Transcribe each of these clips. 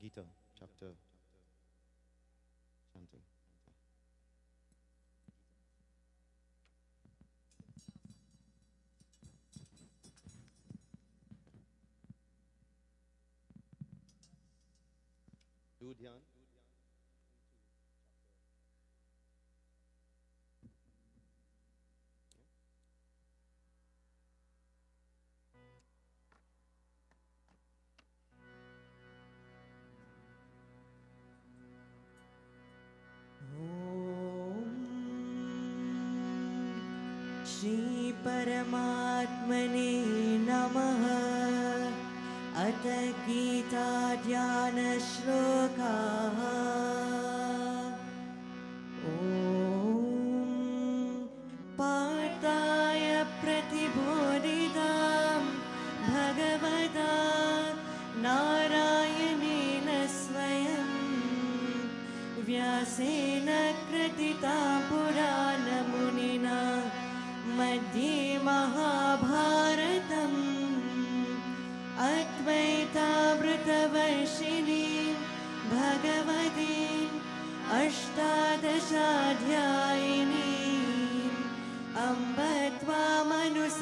Gita, chapter Chanting. Do dhyan. Shri परमात्मने नमः। अथ गीता ध्यान श्लोकाः। पार्थाय प्रतिबोधितां भगवता नारायणेन स्वयं व्यासेन कृतितां पुराणमुनिना मध्ये महाभारतम् अद्वैतामृतवर्षिणीं भगवतीम् अष्टादशाध्यायिनीम् अम्ब त्वामनुसन्ददामि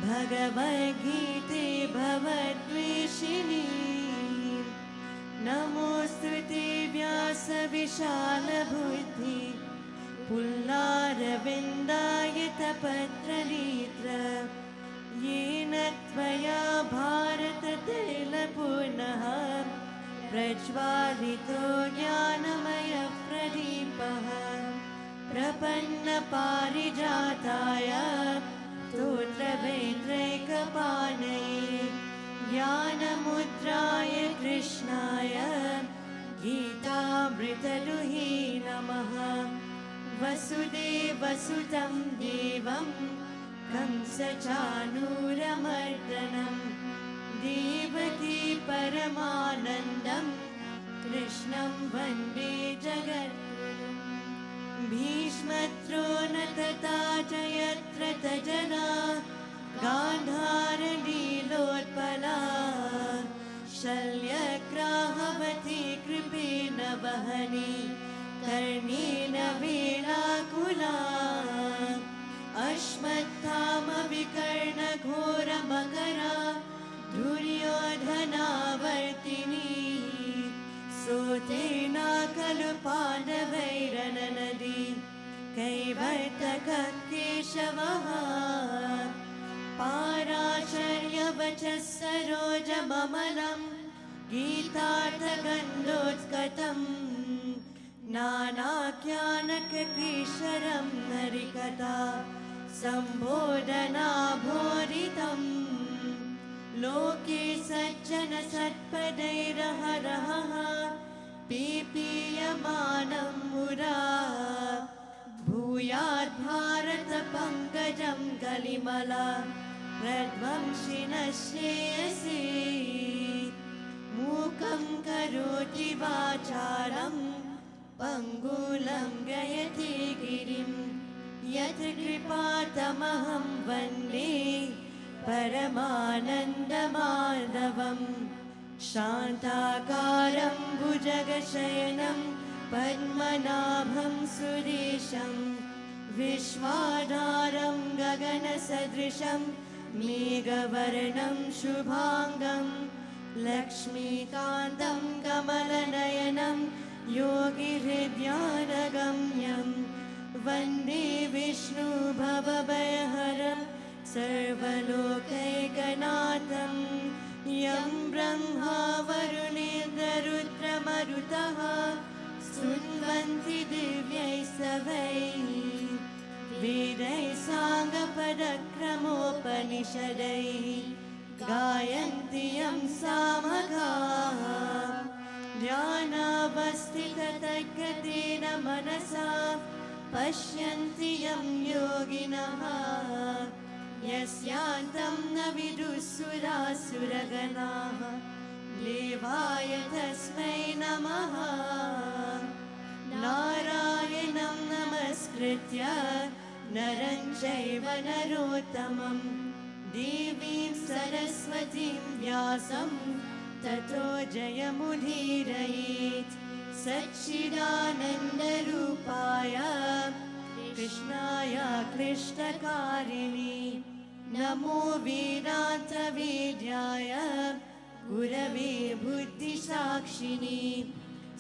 भगवद्गीते भवद्वेषिणीम्। नमोऽस्तुते व्यासविशालबुद्धि पुल्लारविन्दायतपत्रनेत्र येन त्वया भारततैलपूर्णः प्रज्वालितो ज्ञानमयप्रदीपः प्रपन्नपारिजाताय स्तोत्रवेत्रैकपाणये ज्ञानमुद्राय कृष्णाय गीतामृतदुहे नमः। वसुदेवसुतं देवं कंसचाणूरमर्दनं देवकी परमानन्दं कृष्णं वन्दे जगद्गुरुं। भीष्मद्रोणतथा जयद्रथजना गान्धारलीलोत्पला शल्यग्राहवती कृपेण वहनी कर्णेन वेलाकुला अश्वत्थामविकर्णघोरमकरा दुर्योधनावर्तिनी सोतेना खलु पाण्डवैरननदी कैवर्तकः केशवः पाराशर्यवचः सरोजममलं गीतार्थगन्धोत्कटम् नानाख्यानककेशरं हरिकथा सम्बोधनाभोरितम् लोके सज्जनसत्पदैरहरहः पीपीयमानं मुरा भूयाद्भारतपङ्कजं कलिमला प्रध्वंसिनः श्रेयसे मूकं करोति वाचारं पङ्गुलं गयति गिरिं यत्कृपातमहं वन्दे परमानन्दमाधवम् शान्ताकारं भुजगशयनं पद्मनाभं सुरेशं विश्वाधारं गगनसदृशं मेघवर्णं शुभाङ्गं लक्ष्मीकान्तं कमलनयनं योगिहृद्यानगम्यं वन्दे विष्णु भवभयहरं सर्वलोकैकनाथं यं ब्रह्मा वरुणेन्द्ररुद्रमरुतः स्तुन्वन्ति दिव्यैस्तवैः वेदैः साङ्गपदक्रमोपनिषदैः गायन्ति यं सामगाः ध्यानावस्थिततद्गतेन मनसा पश्यन्ति यं योगिनः यस्यान्तं न विदुःसुरासुरगणाः देवाय तस्मै नमः। नारायणं नमस्कृत्य नरं चैव नरोत्तमं देवीं सरस्वतीं व्यासं ततो जयमुदीरयेत् सच्चिदानन्दरूपाय कृष्णाय कृष्णकारिणे नमो वेदान्तवेद्याय गुरवे बुद्धिसाक्षिणे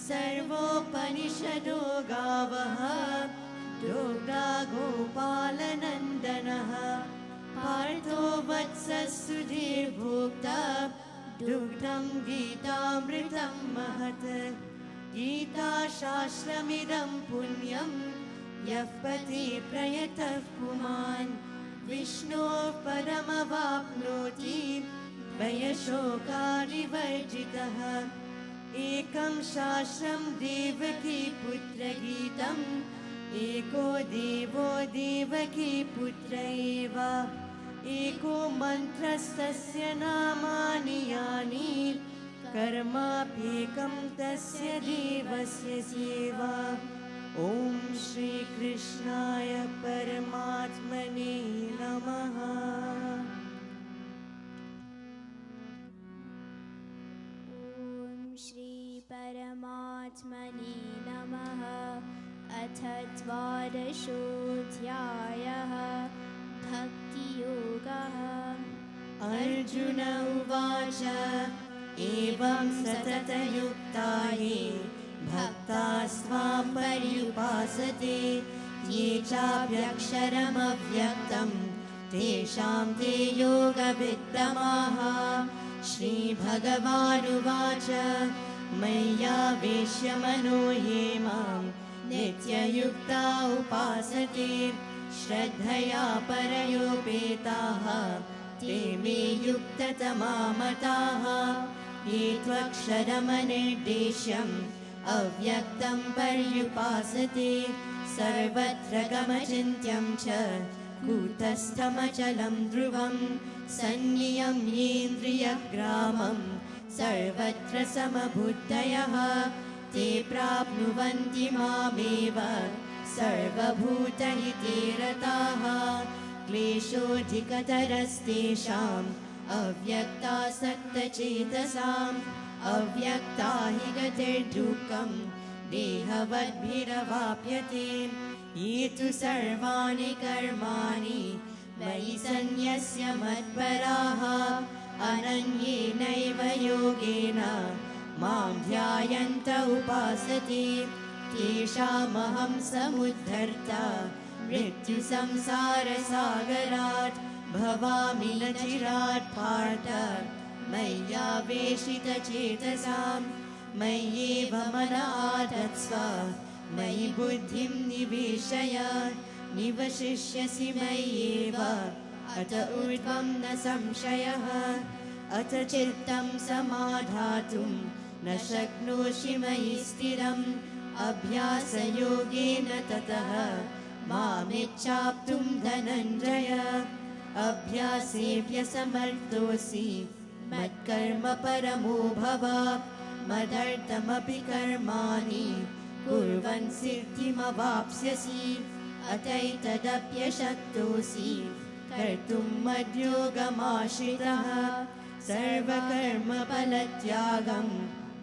सर्वोपनिषदो गावः दोग्धा गोपालनन्दनः पार्थो वत्ससुधीर्भोक्ता दुग्धं गीतामृतं महत् गीताशास्त्रमिदं पुण्यं यः पठि प्रयतः पुमान् विष्णोः परमवाप्नोति भयशोकारिवर्जितः एकं शास्त्रं देवकी पुत्रगीतम् एको देवो देवकी पुत्र एव एको मन्त्रस्तस्य नामानि यानि कर्माप्येकं तस्य देवस्य सेवा ॐ श्रीकृष्णाय परमात्मने नमः। परमात्मने नमः। अथ द्वादशोऽध्यायः भक्तियोगः। अर्जुन उवाच एवं सततयुक्ता ये भक्तास्त्वां पर्युपासते ये चाप्यक्षरमव्यक्तं तेषां ते योगवित्तमाः। श्रीभगवानुवाच मय्यावेश्य मनो ये मां नित्ययुक्ता उपासते श्रद्धया परयोपेताः ते मे युक्ततमा मताः। ये त्वक्षरमनिर्देश्यम् अव्यक्तं पर्युपासते सर्वत्र गमचिन्त्यं च कूटस्थमचलं ध्रुवं सन्नियम्येन्द्रियग्रामं सर्वत्र समबुद्धयः ते प्राप्नुवन्ति मामेव सर्वभूतहिते रताः। क्लेशोऽधिकतरस्तेषाम् अव्यक्तासक्तचेतसाम् अव्यक्ता हि गतिर्दुःखं देहवद्भिरवाप्यते। ये तु सर्वाणि कर्माणि मयि सन्न्यस्य मत्पराः अनन्येनैव योगेन मां ध्यायन्त उपासते तेषामहं समुद्धर्ता मृत्युसंसारसागरात् भवामि न चिरात् पार्थ मय्यावेशितचेतसां मय्येव मन आधत्स्व मयि बुद्धिं निवेशय निवशिष्यसि मय्येव अत ऊर्ध्वं न संशयः। अथ चित्तं समाधातुं न शक्नोषि मयि स्थिरम् अभ्यासयोगेन ततः मामिच्छाप्तुं धनञ्जय। अभ्यासेऽप्यसमर्थोऽसि मत्कर्म परमो भव मदर्थमपि कर्माणि कुर्वन् सिद्धिमवाप्स्यसि अतैतदप्यशक्तोऽसि कर्तुं मद्योगमाश्रितः। सर्वकर्मफलत्यागं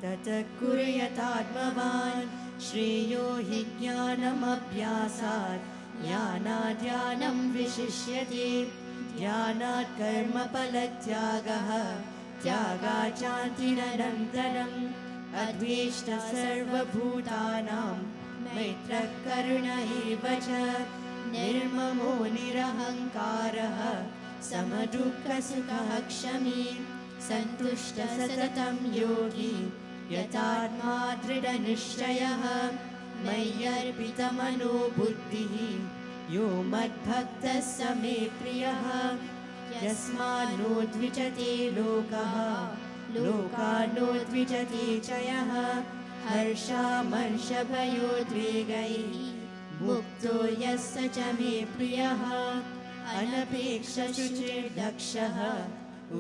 ततः कुर्यात्मवान् श्रेयो हि ज्ञानमभ्यासात् ज्ञानाद् विशिष्यते। ध्यानात् कर्मफलत्यागः त्यागात् शान्तिरनन्तरम् अद्वेष्टा सर्वभूतानां मैत्रः करुण एव च निर्ममो निरहङ्कारः समदुःखसुखः क्षमी सन्तुष्टः सततं योगी यतात्मा दृढनिश्चयः मय्यर्पितमनो बुद्धिः यो मद्भक्तः स मे प्रियः। यस्मान्नो द्विजते लोकः लोकान्नो च यः हर्षामर्षभयोद्वेगैः मुक्तो यः स च मे प्रियः। अनपेक्षशुचिर्दक्षः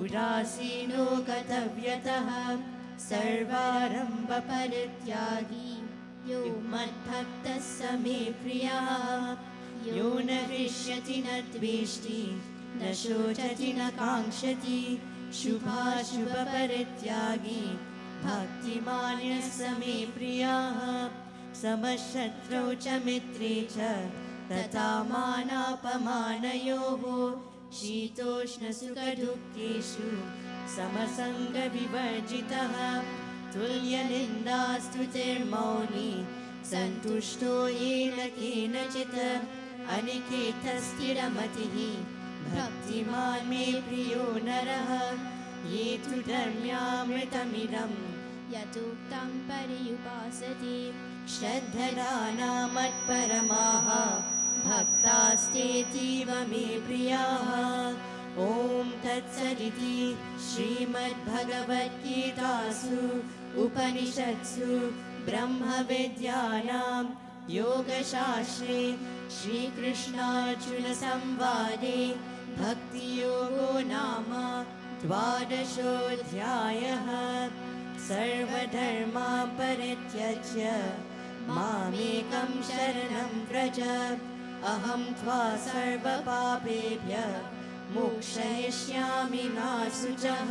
उदासीनो गतव्यतः सर्वारम्भपरित्यागी यो मद्भक्तः स मे प्रियः। यो न हृष्यति न द्वेष्टि न शोचति न काङ्क्षति शुभाशुभपरित्यागी भक्तिमान्यः स मे प्रियः समशत्रौ च मित्रे च तथा मानापमानयोः शीतोष्णसुखदुःखेषु समसङ्गविवर्जितः तुल्यनिन्दास्तुतिर्मौनी सन्तुष्टो येन केनचित् अनिकेतस्थिरमतिः भक्तिमान् मे प्रियो नरः ये तु धर्म्यामृतमिदम् यतोक्तं पर्युपासते श्रद्धदानामत्परमाः भक्तास्तेतीव मे प्रियाः ॐ तत्सदिति श्रीमद्भगवद्गीतासु उपनिषत्सु ब्रह्मविद्यायां योगशास्त्रे श्रीकृष्णार्जुनसंवादे भक्तियोगो नाम द्वादशोऽध्यायः सर्वधर्मान् परित्यज्य मामेकं शरणं व्रज अहं त्वा सर्वपापेभ्यः मोक्षयिष्यामि मा शुचः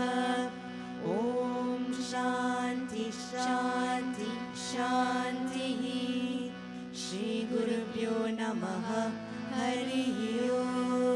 ॐ शान्ति शान्ति शान्तिः श्रीगुरुभ्यो नमः हरिः ओम्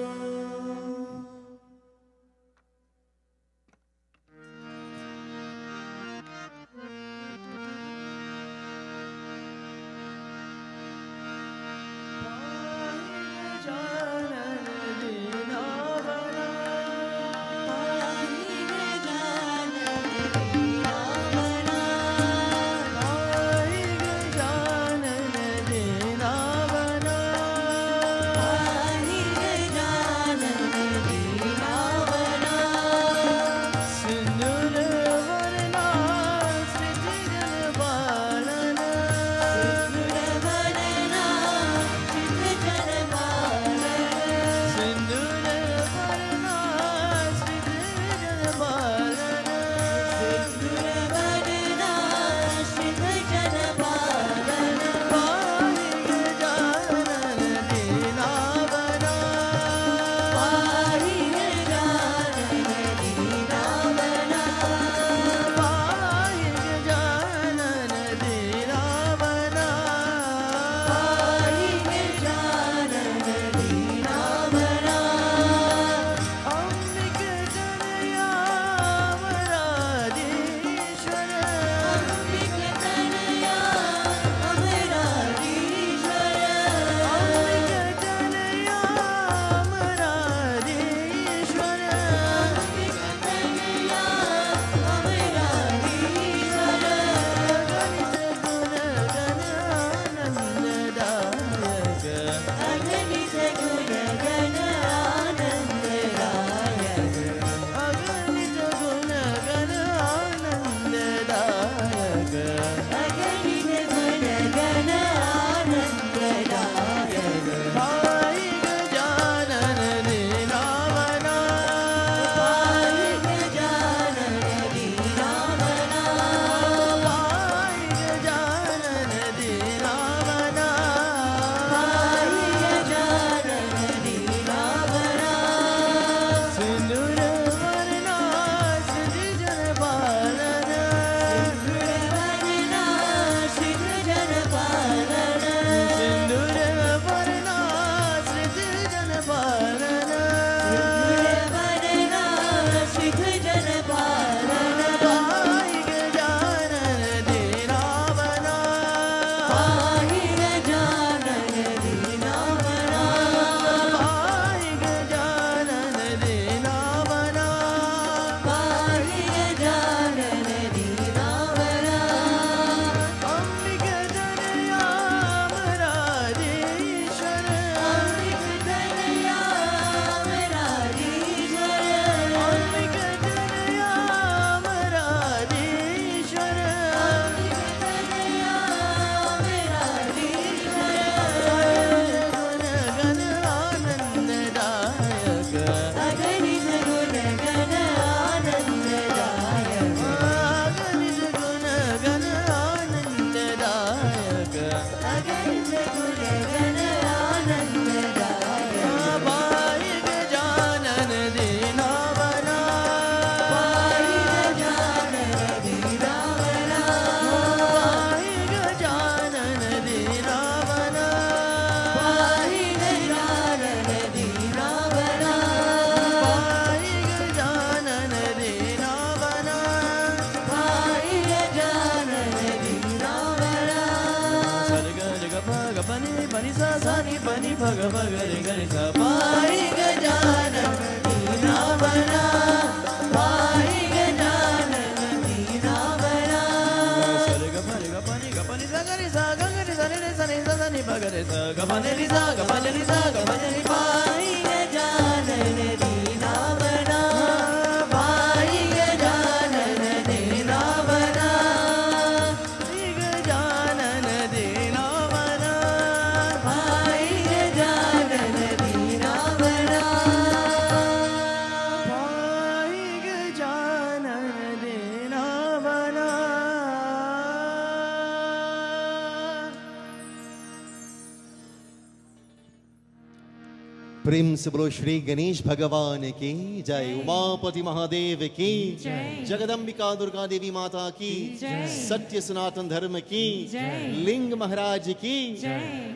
प्रेम से बोलो श्री गणेश भगवान की जय, उमापति महादेव की जय, जगदम्बिका दुर्गा देवी माता की जय, सत्य सनातन धर्म की जय, लिंग महाराज की जय।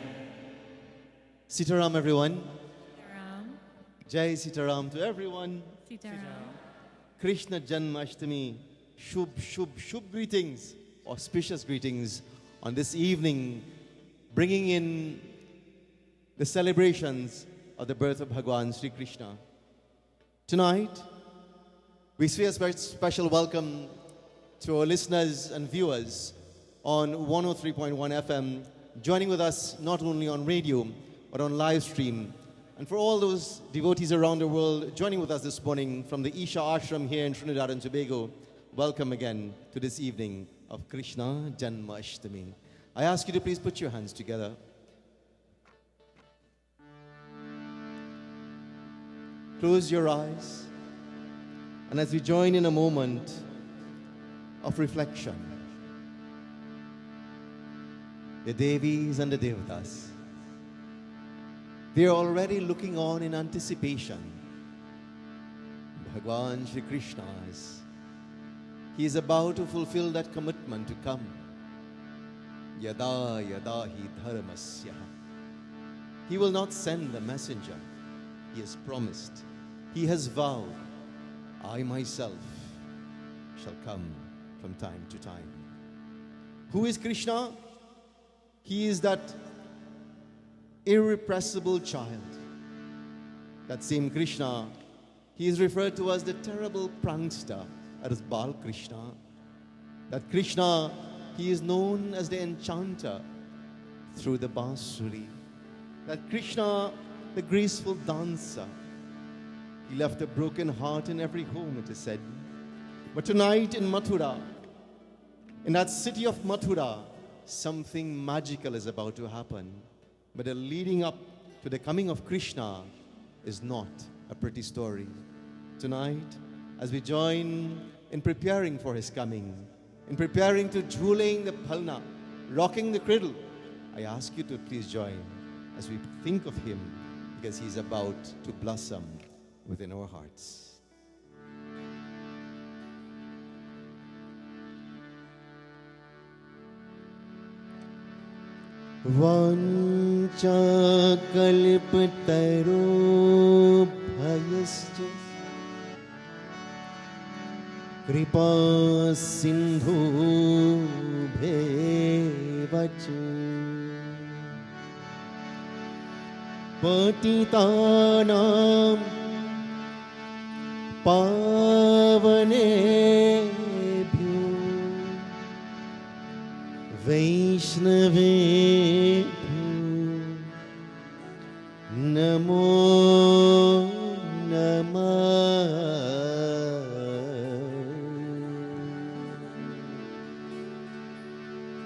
Sitaram everyone. Jai Sitaram to everyone. Krishna Janmashtami. Shubh greetings, auspicious greetings on this evening, bringing in the celebrations of the birth of Bhagwan Sri Krishna. Tonight, we say a special welcome to our listeners and viewers on 103.1 FM, joining with us not only on radio, but on live stream. And for all those devotees around the world joining with us this morning from the ISHA Ashram here in Trinidad and Tobago, welcome again to this evening of Krishna Janmashtami. I ask you to please put your hands together. Close your eyes, and as we join in a moment of reflection, the Devis and the Devatas, they are already looking on in anticipation. Bhagwan Shri Krishna he is about to fulfill that commitment to come. Yada yada hi dharmasya. He will not send the messenger. He has promised. He has vowed, I myself shall come from time to time. Who is Krishna? He is that irrepressible child. That same Krishna, he is referred to as the terrible prankster, as Bal Krishna. That Krishna, he is known as the enchanter through the Basuri. That Krishna, the graceful dancer. He left a broken heart in every home, it is said. But tonight in Mathura, in that city of Mathura, something magical is about to happen. But the leading up to the coming of Krishna is not a pretty story. Tonight, as we join in preparing for his coming, in preparing to jhuling the palna, rocking the cradle, I ask you to please join as we think of him, because he's about to blossom within our hearts. Vancha kalptaro bhayascha kripa sindhu bhevacha patitanam pavanebhyo Vaishnavebhyo Namo Namah.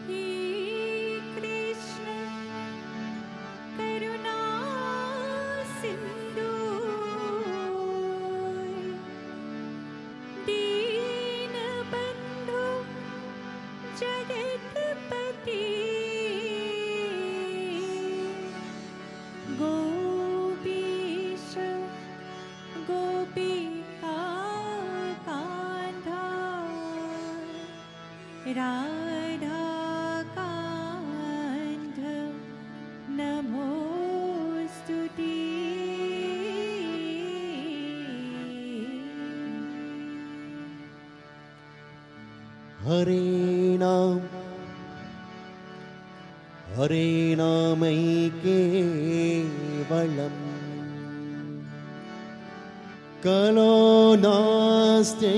He Krishna Karuna Sindhu Deen Bandhu Jagatpati Gopisha Gopika Kandha Radha Kandha Namostuti. Hare Namaike Valam Kalo Naste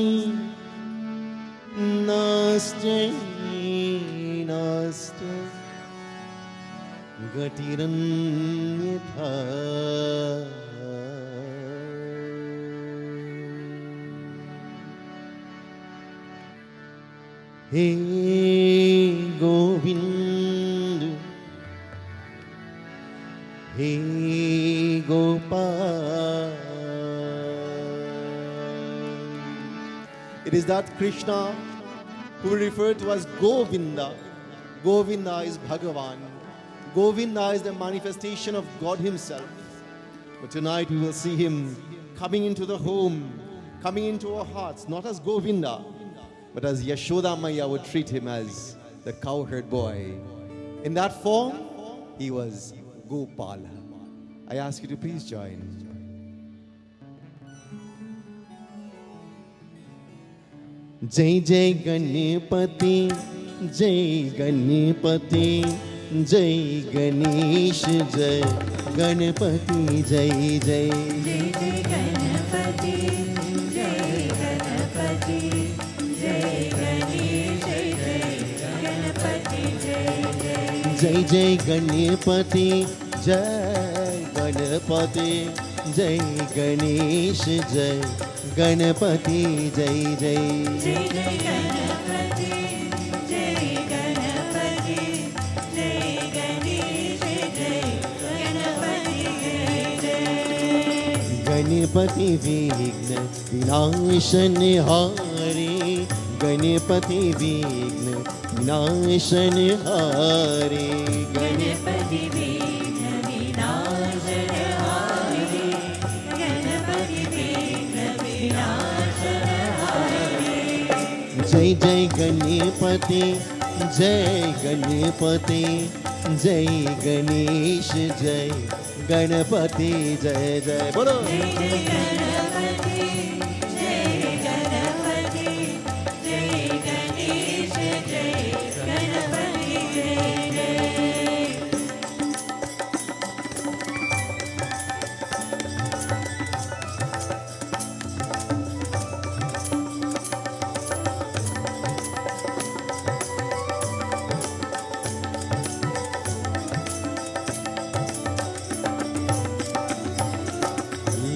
Gatiran Yatha. Hey Govind, hey Gopal. It is that Krishna who we refer to as Govinda. Govinda is Bhagavan. Govinda is the manifestation of God himself. But tonight we will see him coming into the home, coming into our hearts, not as Govinda, but as Yashoda Maya would treat him, as the cowherd boy. In that form, he was Gopala. I ask you to please join. Jai Jai Ganpati, Jai Ganpati, Jai Ganesh, Jai Ganpati, Jai Jai. Jai Jai Ganpati, Jai Ganpati, Jai Ganesh, Jai Ganpati, Jai Jai. Jai Jai Ganpati, Jai Ganpati, Jai Ganesh, Jai Ganpati, Jai Jai. Jai Jai Ganpati, Jai Ganpati, Jai Ganesh, Jai Ganpati, Jai Jai. Ganpati Vigna Vinashanhari, Ganpati Vigna Vinashanhari, Ganpati Vigna Vinashanhari, Ganpati Vigna Vinashanhari. Jai Jai Ganpati, Jai Ganpati, Jai Ganesh, Jai Ganpati, Jai Jai. Bolo. Jai Jai Ganpati, Jai Ganpati, Jai Ganesh, Jai Ganpati, Jai Jai.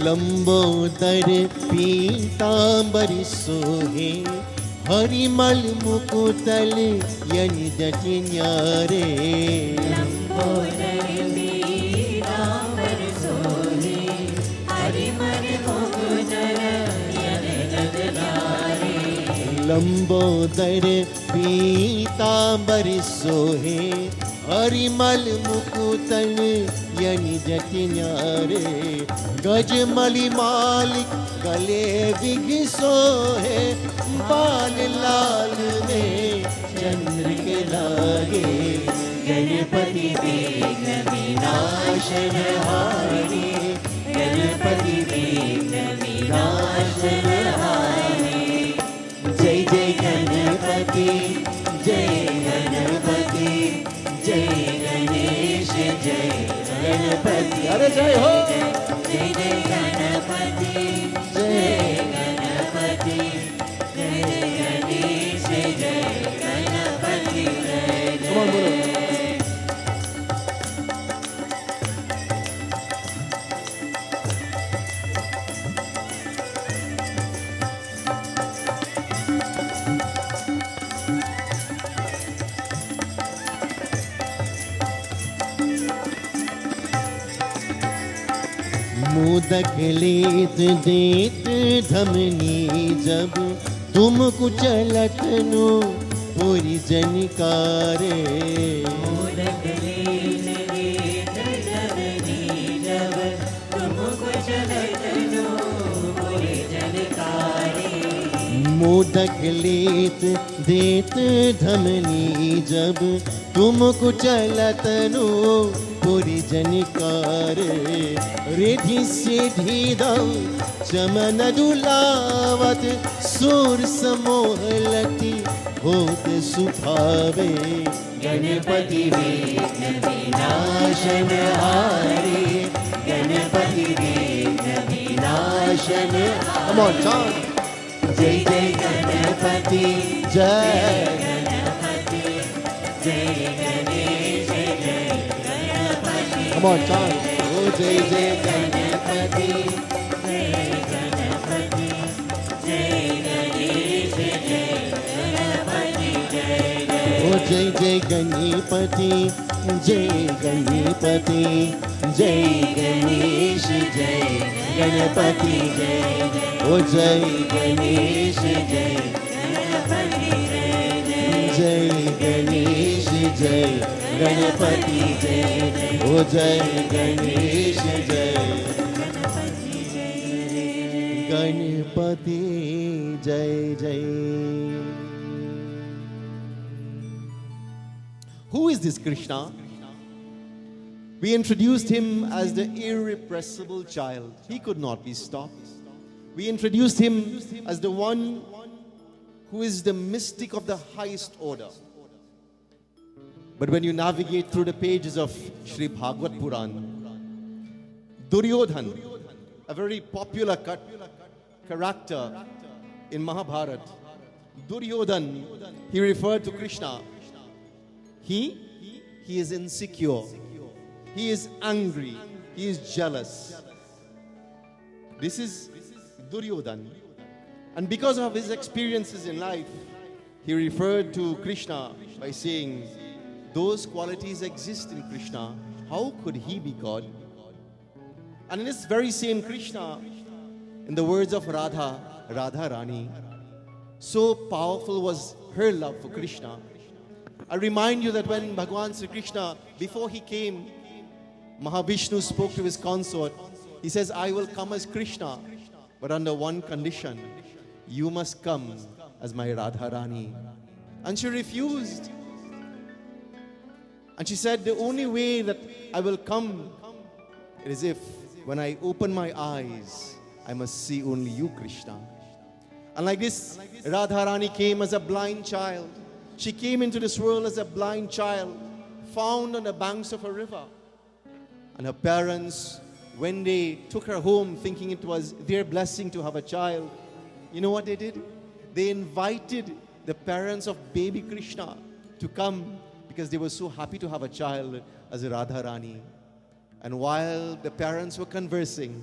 Lambodar पीतांबरी सोहे, हरिमल मुकुटल यनि जटि न्यारे। लंबोदर पीतांबर सोहे, हरिमल मुकुटल यनि जटि न्यारे। लंबोदर पीतांबरी सोहे, हरिमल मुकुटल यनि जटि न्यारे। गजमलि मालिक गले विघ सोहे, बाल लाल में चंद्र के लागे। गणपति विघ्न विनाशनहारी, गणपति विघ्न विनाशनहारी। जय जय गणपति, जय गणपति, जय गणेश, जय गणपति। अरे जय हो। जय जय गणपति, जय गणपति, जय गणेश, जय गणपति, जय जय। मोदक लेत देत धमनी, जब तुम कुचलत नो पूरी जनकारे। मोदक लेत देत धमनी, जब तुम कुचलत नो पूरी जनकारे। मोदक लेत देत धमनी, जब तुम कुचलत नो पूरी जनकारे। रिधि सिधि दौ चमन दुलावत, सुर समोहलति होत सुभावे। गणपति विघ्न विनाशनहारी, गणपति विघ्न विनाशनहारी। Come on, chant. जय जय गणपति, जय गणपति, जय गणेश, जय Ganpati. Come on, chant. Oh, जय जय गणपति, जय गणपति, जय गणेश, जय गणपति, जय जय। ओ जय जय गणपति, जय गणपति, जय गणेश, जय गणपति, जय जय। ओ जय गणेश, जय गणपति, जय जय। जय गणेश, जय गणपति, जय जय। ओ जय गणेश, जय Ganpati Jai Jai. Who is this Krishna? We introduced him as the irrepressible child. He could not be stopped. We introduced him as the one who is the mystic of the highest order. But when you navigate through the pages of Sri Bhagavad Puran, Duryodhan, a very popular character in Mahabharata, Duryodhan, he referred to Krishna. He is insecure. He is angry. He is jealous. This is Duryodhan. And because of his experiences in life, he referred to Krishna by saying, those qualities exist in Krishna. How could he be God? And in this very same Krishna, in the words of Radha, Radha Rani, so powerful was her love for Krishna. I remind you that when Bhagwan Sri Krishna, before he came, Mahavishnu spoke to his consort. He says, I will come as Krishna, but under one condition. You must come as my Radharani. And she refused. And she said, the only way that I will come is if when I open my eyes, I must see only you, Krishna. And like this, Radharani came as a blind child. She came into this world as a blind child, found on the banks of a river. And her parents, when they took her home thinking it was their blessing to have a child, you know what they did? They invited the parents of baby Krishna to come because they were so happy to have a child as a Radharani. And while the parents were conversing,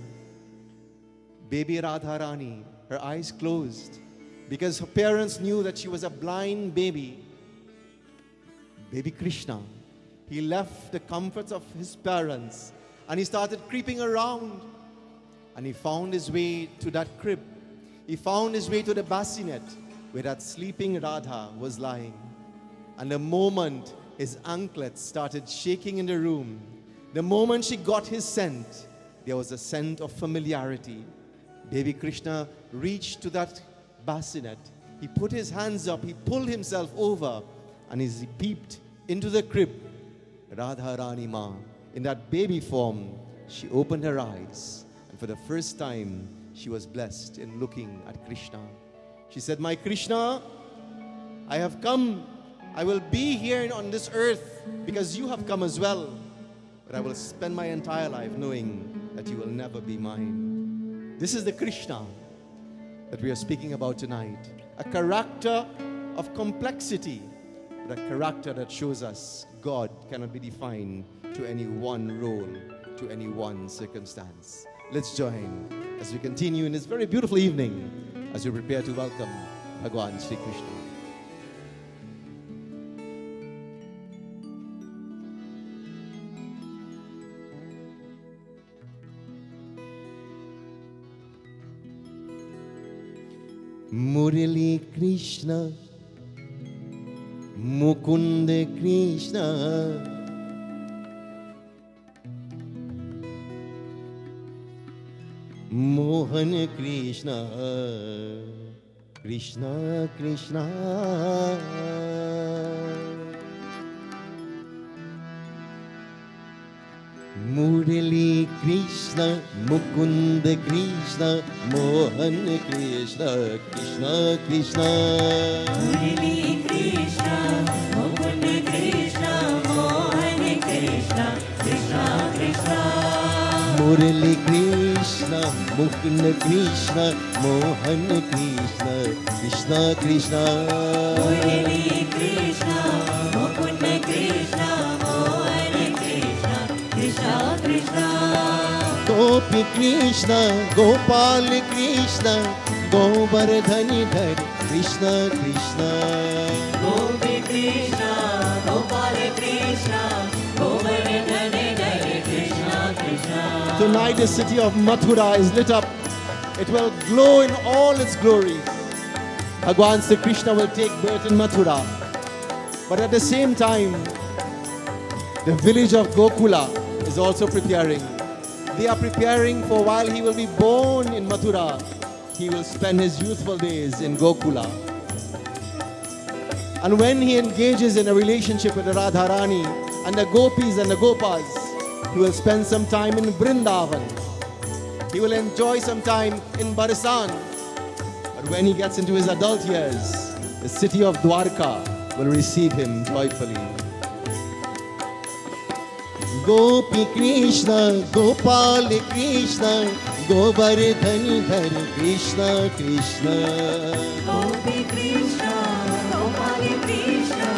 baby Radharani, her eyes closed because her parents knew that she was a blind baby. Baby Krishna, he left the comforts of his parents and he started creeping around, and he found his way to that crib. He found his way to the bassinet where that sleeping Radha was lying. And the moment his anklets started shaking in the room, the moment she got his scent, there was a scent of familiarity. Baby Krishna reached to that bassinet. He put his hands up, he pulled himself over, and as he peeped into the crib, Radharani Ma, in that baby form, she opened her eyes. And for the first time, she was blessed in looking at Krishna. She said, my Krishna, I have come. I will be here on this earth because you have come as well. But I will spend my entire life knowing that you will never be mine. This is the Krishna that we are speaking about tonight. A character of complexity, but a character that shows us God cannot be defined to any one role, to any one circumstance. Let's join as we continue in this very beautiful evening as we prepare to welcome Bhagwan Sri Krishna. Murali Krishna, Mukunda Krishna, Mohan Krishna, Krishna Krishna. Murali Krishna, Mukunda Krishna, Mohan Krishna, Krishna Krishna. Murali Krishna, Mukunda Krishna, Mohan Krishna, Krishna Krishna. Murali Krishna, Mukunda Krishna, Mohan Krishna, Krishna Krishna. Murali Krishna, Mukunda Krishna, Mohan Krishna, Krishna Krishna. Gopi Krishna, Gopal Krishna, Govardhani Dhar, Krishna Krishna. Gopi Krishna, Gopal Krishna, Govardhani Dhar, Krishna Krishna. Tonight the city of Mathura is lit up. It will glow in all its glory. Bhagwan Sri Krishna will take birth in Mathura. But at the same time, the village of Gokula is also preparing. They are preparing for while he will be born in Mathura. he will spend his youthful days in Gokula. And when he engages in a relationship with the Radharani and the Gopis and the Gopas, he will spend some time in Vrindavan. He will enjoy some time in Barisan. But when he gets into his adult years, the city of Dwarka will receive him joyfully. Gopi Krishna, Gopal Krishna, Govardhan Dhar Krishna Krishna. Gopi Krishna, Gopal Krishna,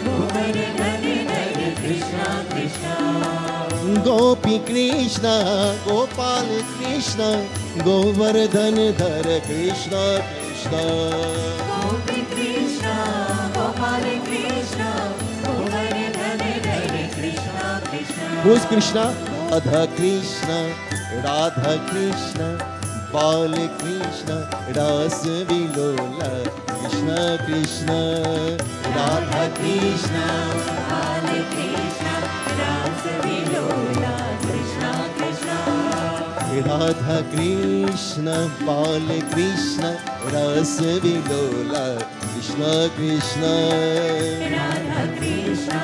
Govardhan Dhar Krishna Krishna. Gopi Krishna, Gopal Krishna, Govardhan Dhar Krishna Krishna. Gopi Krishna, Gopal Krishna, Govardhan Dhar Krishna Krishna. Who is Krishna? Radha Krishna, Radha Krishna, Bal Krishna, Rasa Vilola, Krishna Krishna, Radha Krishna, Bal Krishna, Rasa Vilola, Krishna Krishna. Radha Krishna, Bal Krishna, Rasa Vilola, Krishna Krishna. Radha Krishna,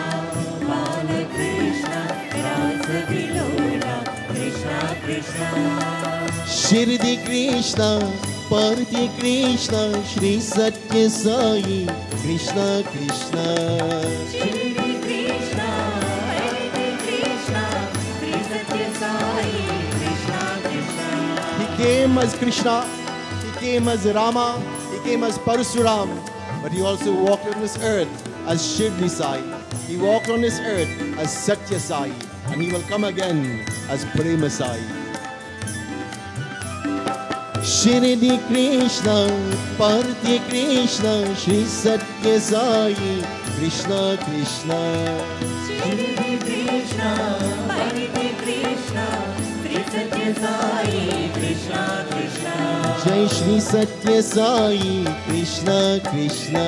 Bal Krishna, Rasa Vilola, Krishna Krishna. Shirdi Krishna, Parti Krishna, Shri Satya Sai, Krishna Krishna. Shri Krishna, Hare Krishna, Shri Satya Sai, Krishna Krishna. He came as Krishna, he came as Rama, he came as Parasuram, but he also walked on this earth as Shirdi Sai. He walked on this earth as Satya Sai, and he will come again as Prema Sai. Shirdi Krishna, Parti Krishna, Shri Satya Sai, Krishna Krishna. Shri Krishna, Hare Krishna, Shri Satya Sai, Krishna Krishna. Jai Shri Satya Sai, Krishna Krishna.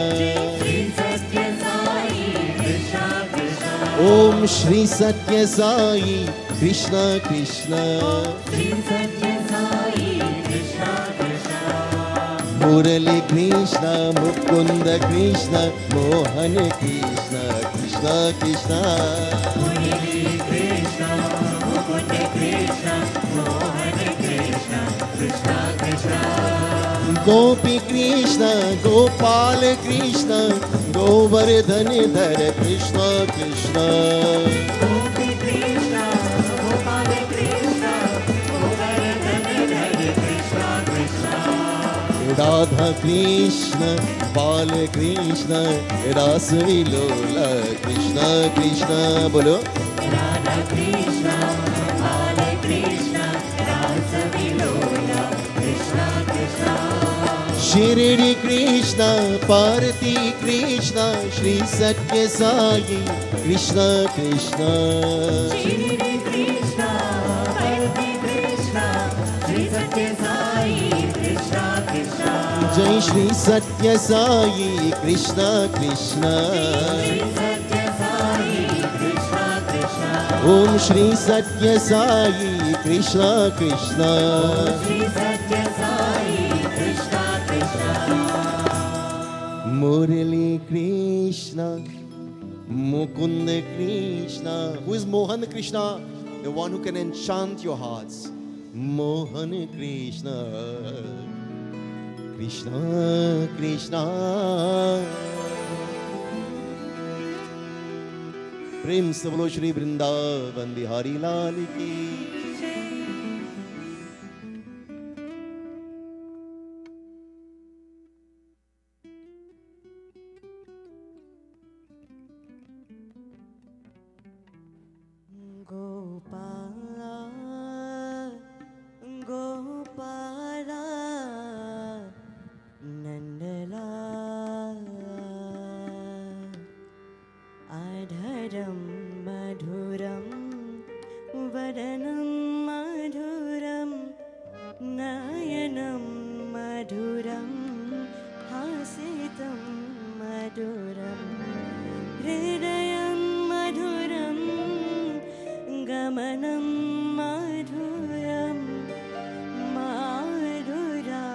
Shri Satya Sai, Krishna Krishna. Om Shri Satya Sai, Krishna Krishna. Shri Satya Sai, Krishna Krishna. Murali Krishna, Mukunda Krishna, Mohan Krishna, Krishna Krishna. Murali Krishna, Mukunda Krishna, Mohan Krishna, Krishna Krishna. Gopi Krishna, Gopal Krishna, Govardhan Dhar Krishna Krishna. Gopi Krishna, Gopal Krishna, Govardhan Dhar Krishna Krishna. Radha Krishna, Bal Krishna, Rasa Vilola, Krishna Krishna. Bolo. Radha Krishna, Bala Krishna, Rasa Vilola, Krishna Krishna. Shirdi Krishna, Parti Krishna, Shri Satya Sai, Krishna Krishna. Shri Krishna, Hare Krishna, Shri Satya Sai, Krishna Krishna. Jai Shri Satya Sai, Krishna Krishna. Shri Satya Sai, Krishna Krishna. Om Shri Satya Sai, Krishna Krishna. Shri Satya Sai, Krishna Krishna. Murali Krishna, Mukunda Krishna. Who is Mohan Krishna? The one who can enchant your hearts. Mohan Krishna, Krishna Krishna. Prem se bolo Shri Vrindavan Bihari Lal ki. Gopala, Gopala, Nandala, Adharam Madhuram, Vadanam Madhuram, Nayanam Madhuram, Hasitam Madhuram, Hridayam Madhuram, Gamanam Madhuram, Madhura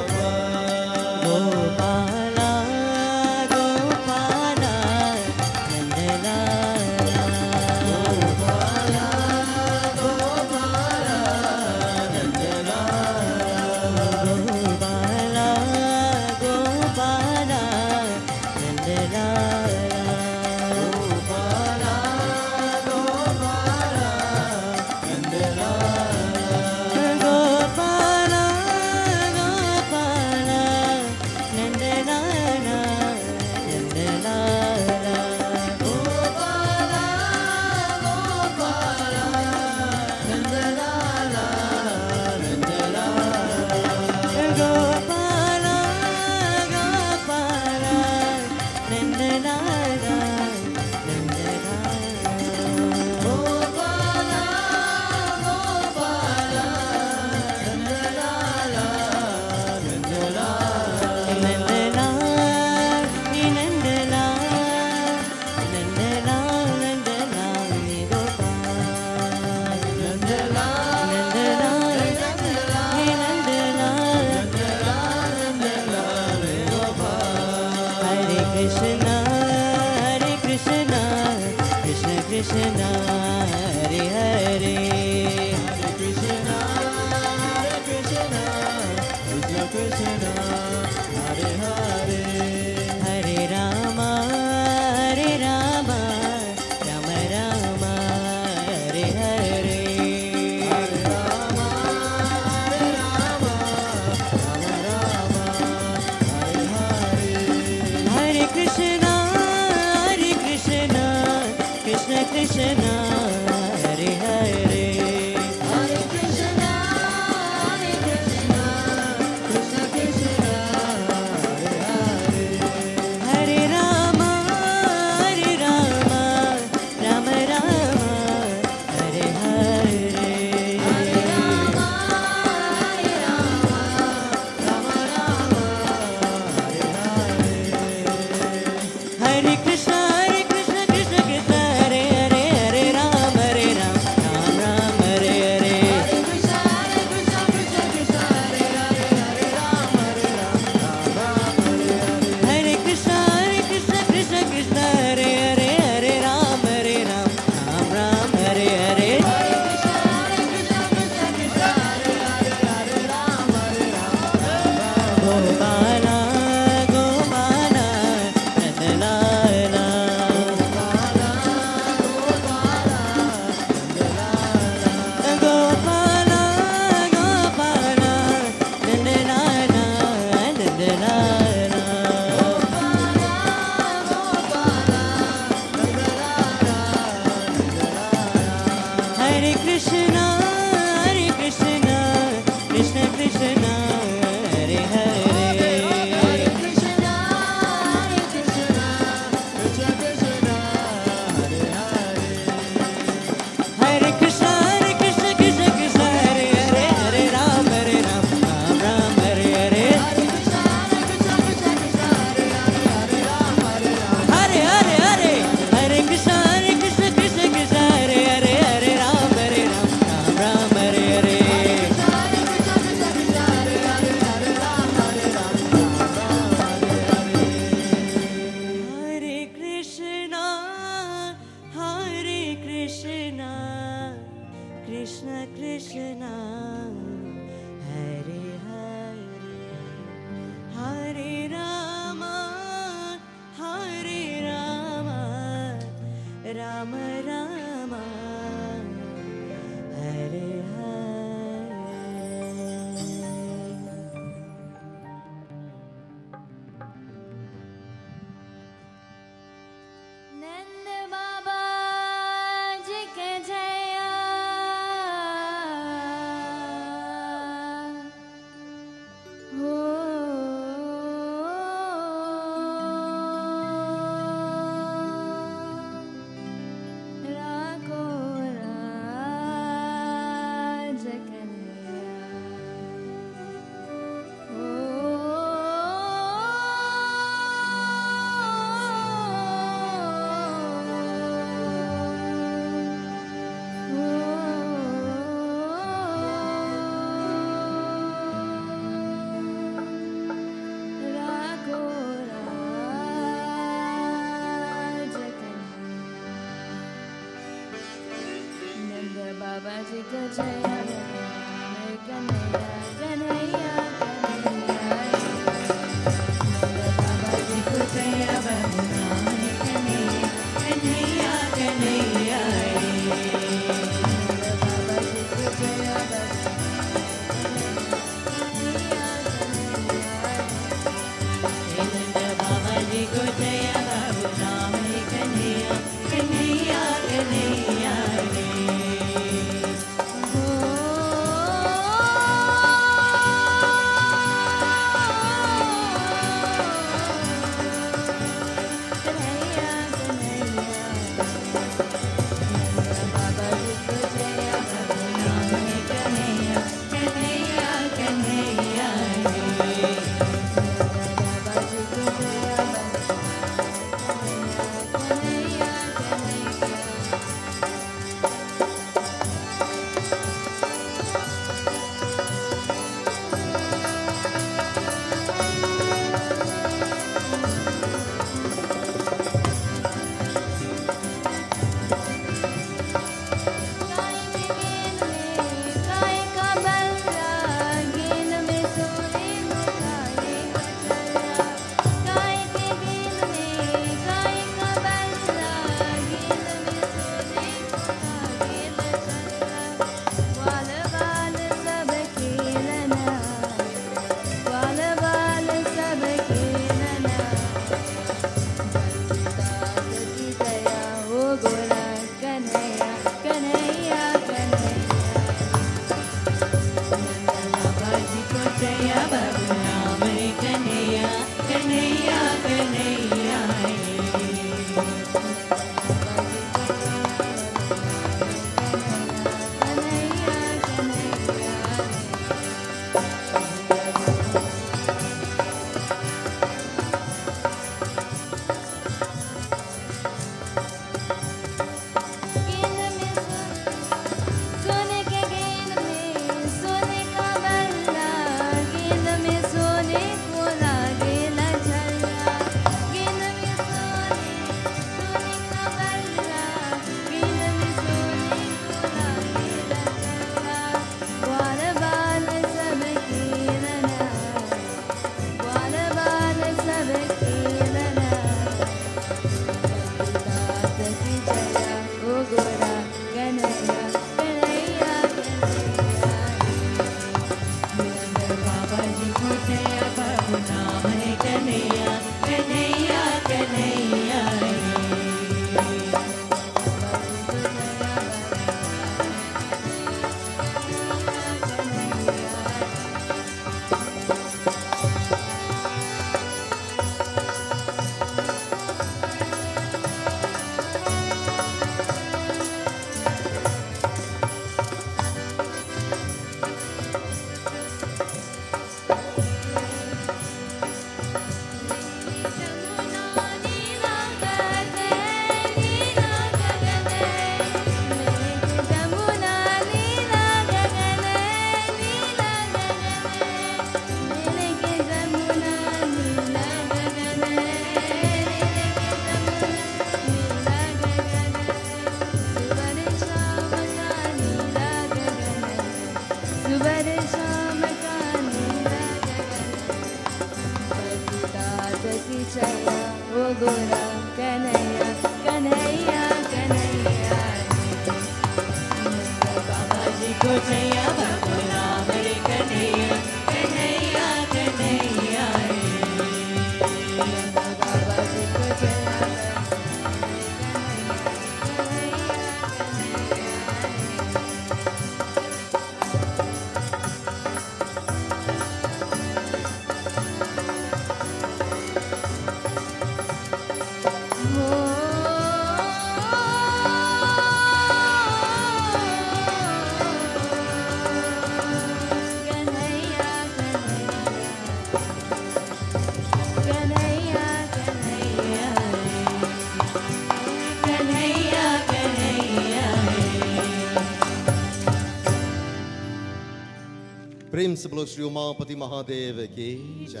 प्रेम से बोलो श्री उमापति महादेव की जय.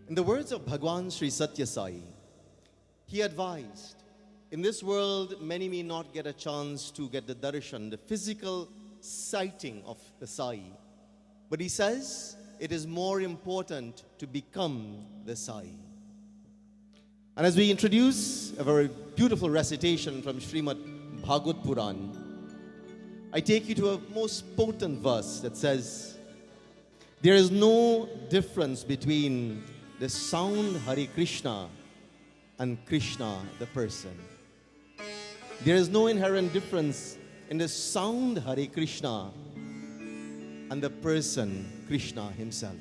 In the words of Bhagwan Sri Satya Sai, he advised In this world, many may not get a chance to get the darshan, the physical sighting of the Sai. But he says it is more important to become the Sai. And as we introduce a very beautiful recitation from Srimad Bhagavad Puran, I take you to a most potent verse that says, there is no difference between the sound Hare Krishna and Krishna the person. There is no inherent difference in the sound Hare Krishna and the person Krishna himself.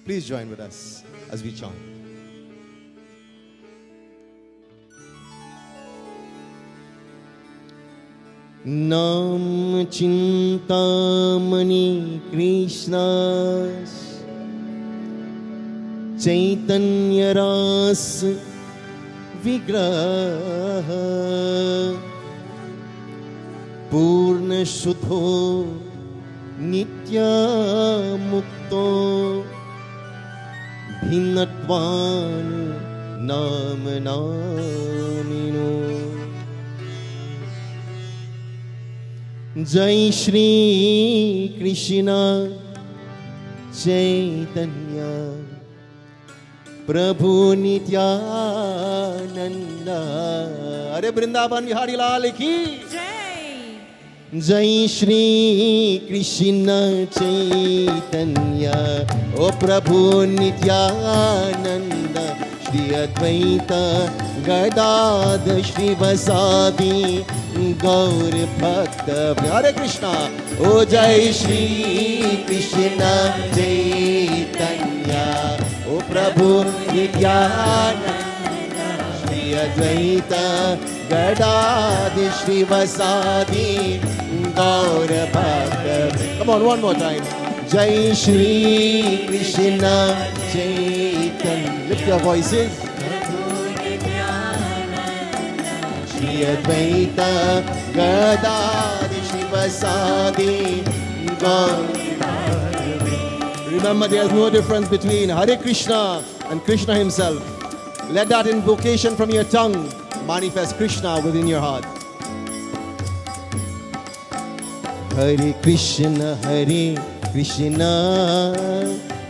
Please join with us as we chant. Nam Chintamani Krishna Chaitanya Ras Vigraha Purna Shuddho Nitya Mukto Bhinnatvan Nam Namino Jai Shri Krishna Chaitanya Prabhu Nityananda. Hare Vrindavan Vihari Lal ki Jai. Jai Shri Krishna Chaitanya O Prabhu Nityananda Shri Advaita Gadadhar Shri Vasadi Gaur Bhakta Hare Krishna. O Jai Shri Krishna Chaitanya O Prabhu Nityananda Shri Advaita Gadadhar Shri Vasadi Gaur Bhakta. Come on, one more time. Jai Shri Krishna Chaitanya. Lift your voices. Shri Advaita Gadadhar Shri Vasadi Gaur. Remember, there is no difference between Hare Krishna and Krishna himself. Let that invocation from your tongue manifest Krishna within your heart. Hare Krishna,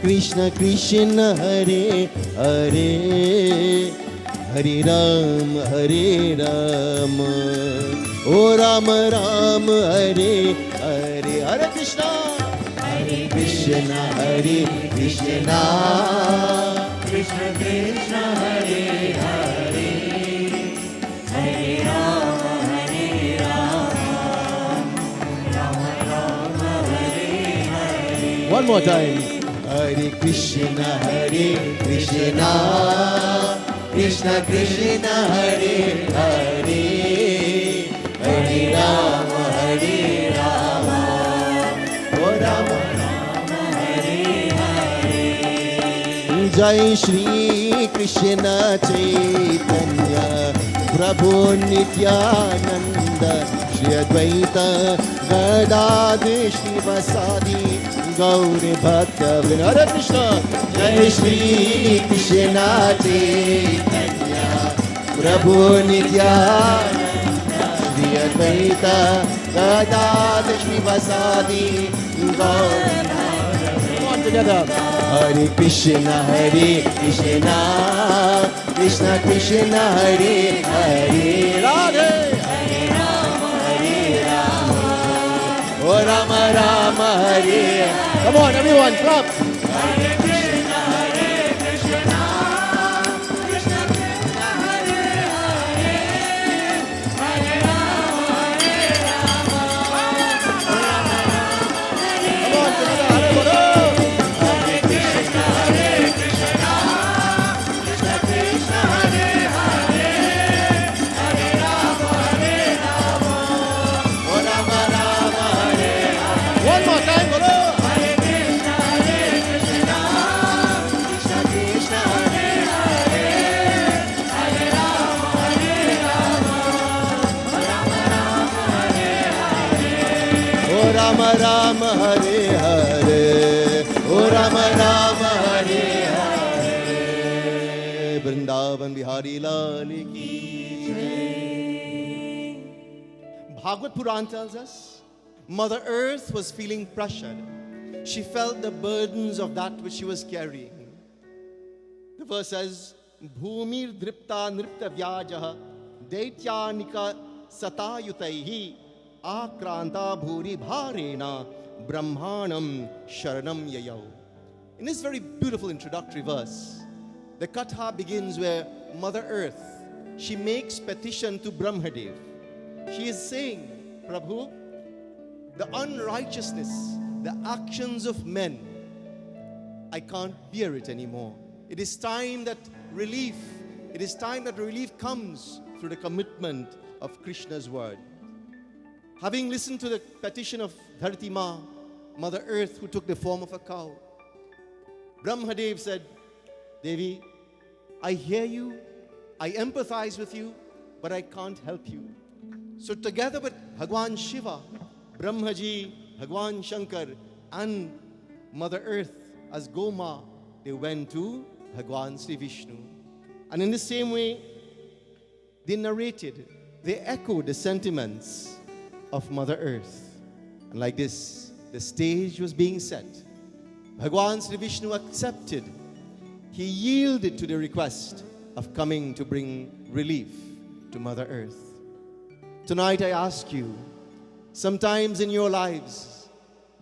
Krishna Krishna, Hare Hare, Hare Rama, O Rama Rama, Hare Hare, Hare Krishna, Krishna Krishna, Krishna Krishna, Hare Hare, Hare Rama, Rama Rama, Hare Hare. One more time. Hare Krishna, Krishna Krishna, Hare Hare, Hare Rama, O Rama. Jai Shri Krishna Chaitanya Prabhu Nityananda Shri Advaita Gadadhar Shri Vasadi Gaur Bhakta. Hare Krishna. Jai Shri Krishna Chaitanya Prabhu Nityananda Shri Advaita Gadadhar Shri Vasadi Gaur Bhakta. Come on together. Hare Krishna, Krishna Krishna, Hare Hare, Radhe, Hare Rama, O Rama Rama, Hare. Come on, everyone, clap. Hare Krishna, Krishna Krishna, Hare Hare, Hare Rama, O Rama Rama, Hare. Come on, together, Hare Bolo. Rama Rama, Hare Hare, O Rama Rama, Hare Hare. Vrindavan Bihari Lal ki Jai. Bhagavad Puran tells us, Mother Earth was feeling pressured. She felt the burdens of that which she was carrying. The verse says, Bhumir dripta nripta vyajaha daityanika satayutaihi akranta bhuri bharena brahmanam sharanam yayau. In this very beautiful introductory verse, the Katha begins where Mother Earth, she makes petition to Brahmadev. She is saying, Prabhu, the unrighteousness, the actions of men, I can't bear it anymore. It is time that relief comes through the commitment of Krishna's word. Having listened to the petition of Dharti Ma, Mother Earth, who took the form of a cow, Brahmadev said, Devi, I hear you, I empathize with you, but I can't help you. So together with Bhagwan Shiva, Brahmaji, Bhagwan Shankar, and Mother Earth as Goma, they went to Bhagwan Sri Vishnu. And in the same way, they narrated, they echoed the sentiments of Mother Earth. And like this, the stage was being set. Bhagwan Sri Vishnu accepted. He yielded to the request of coming to bring relief to Mother Earth. Tonight I ask you, sometimes in your lives,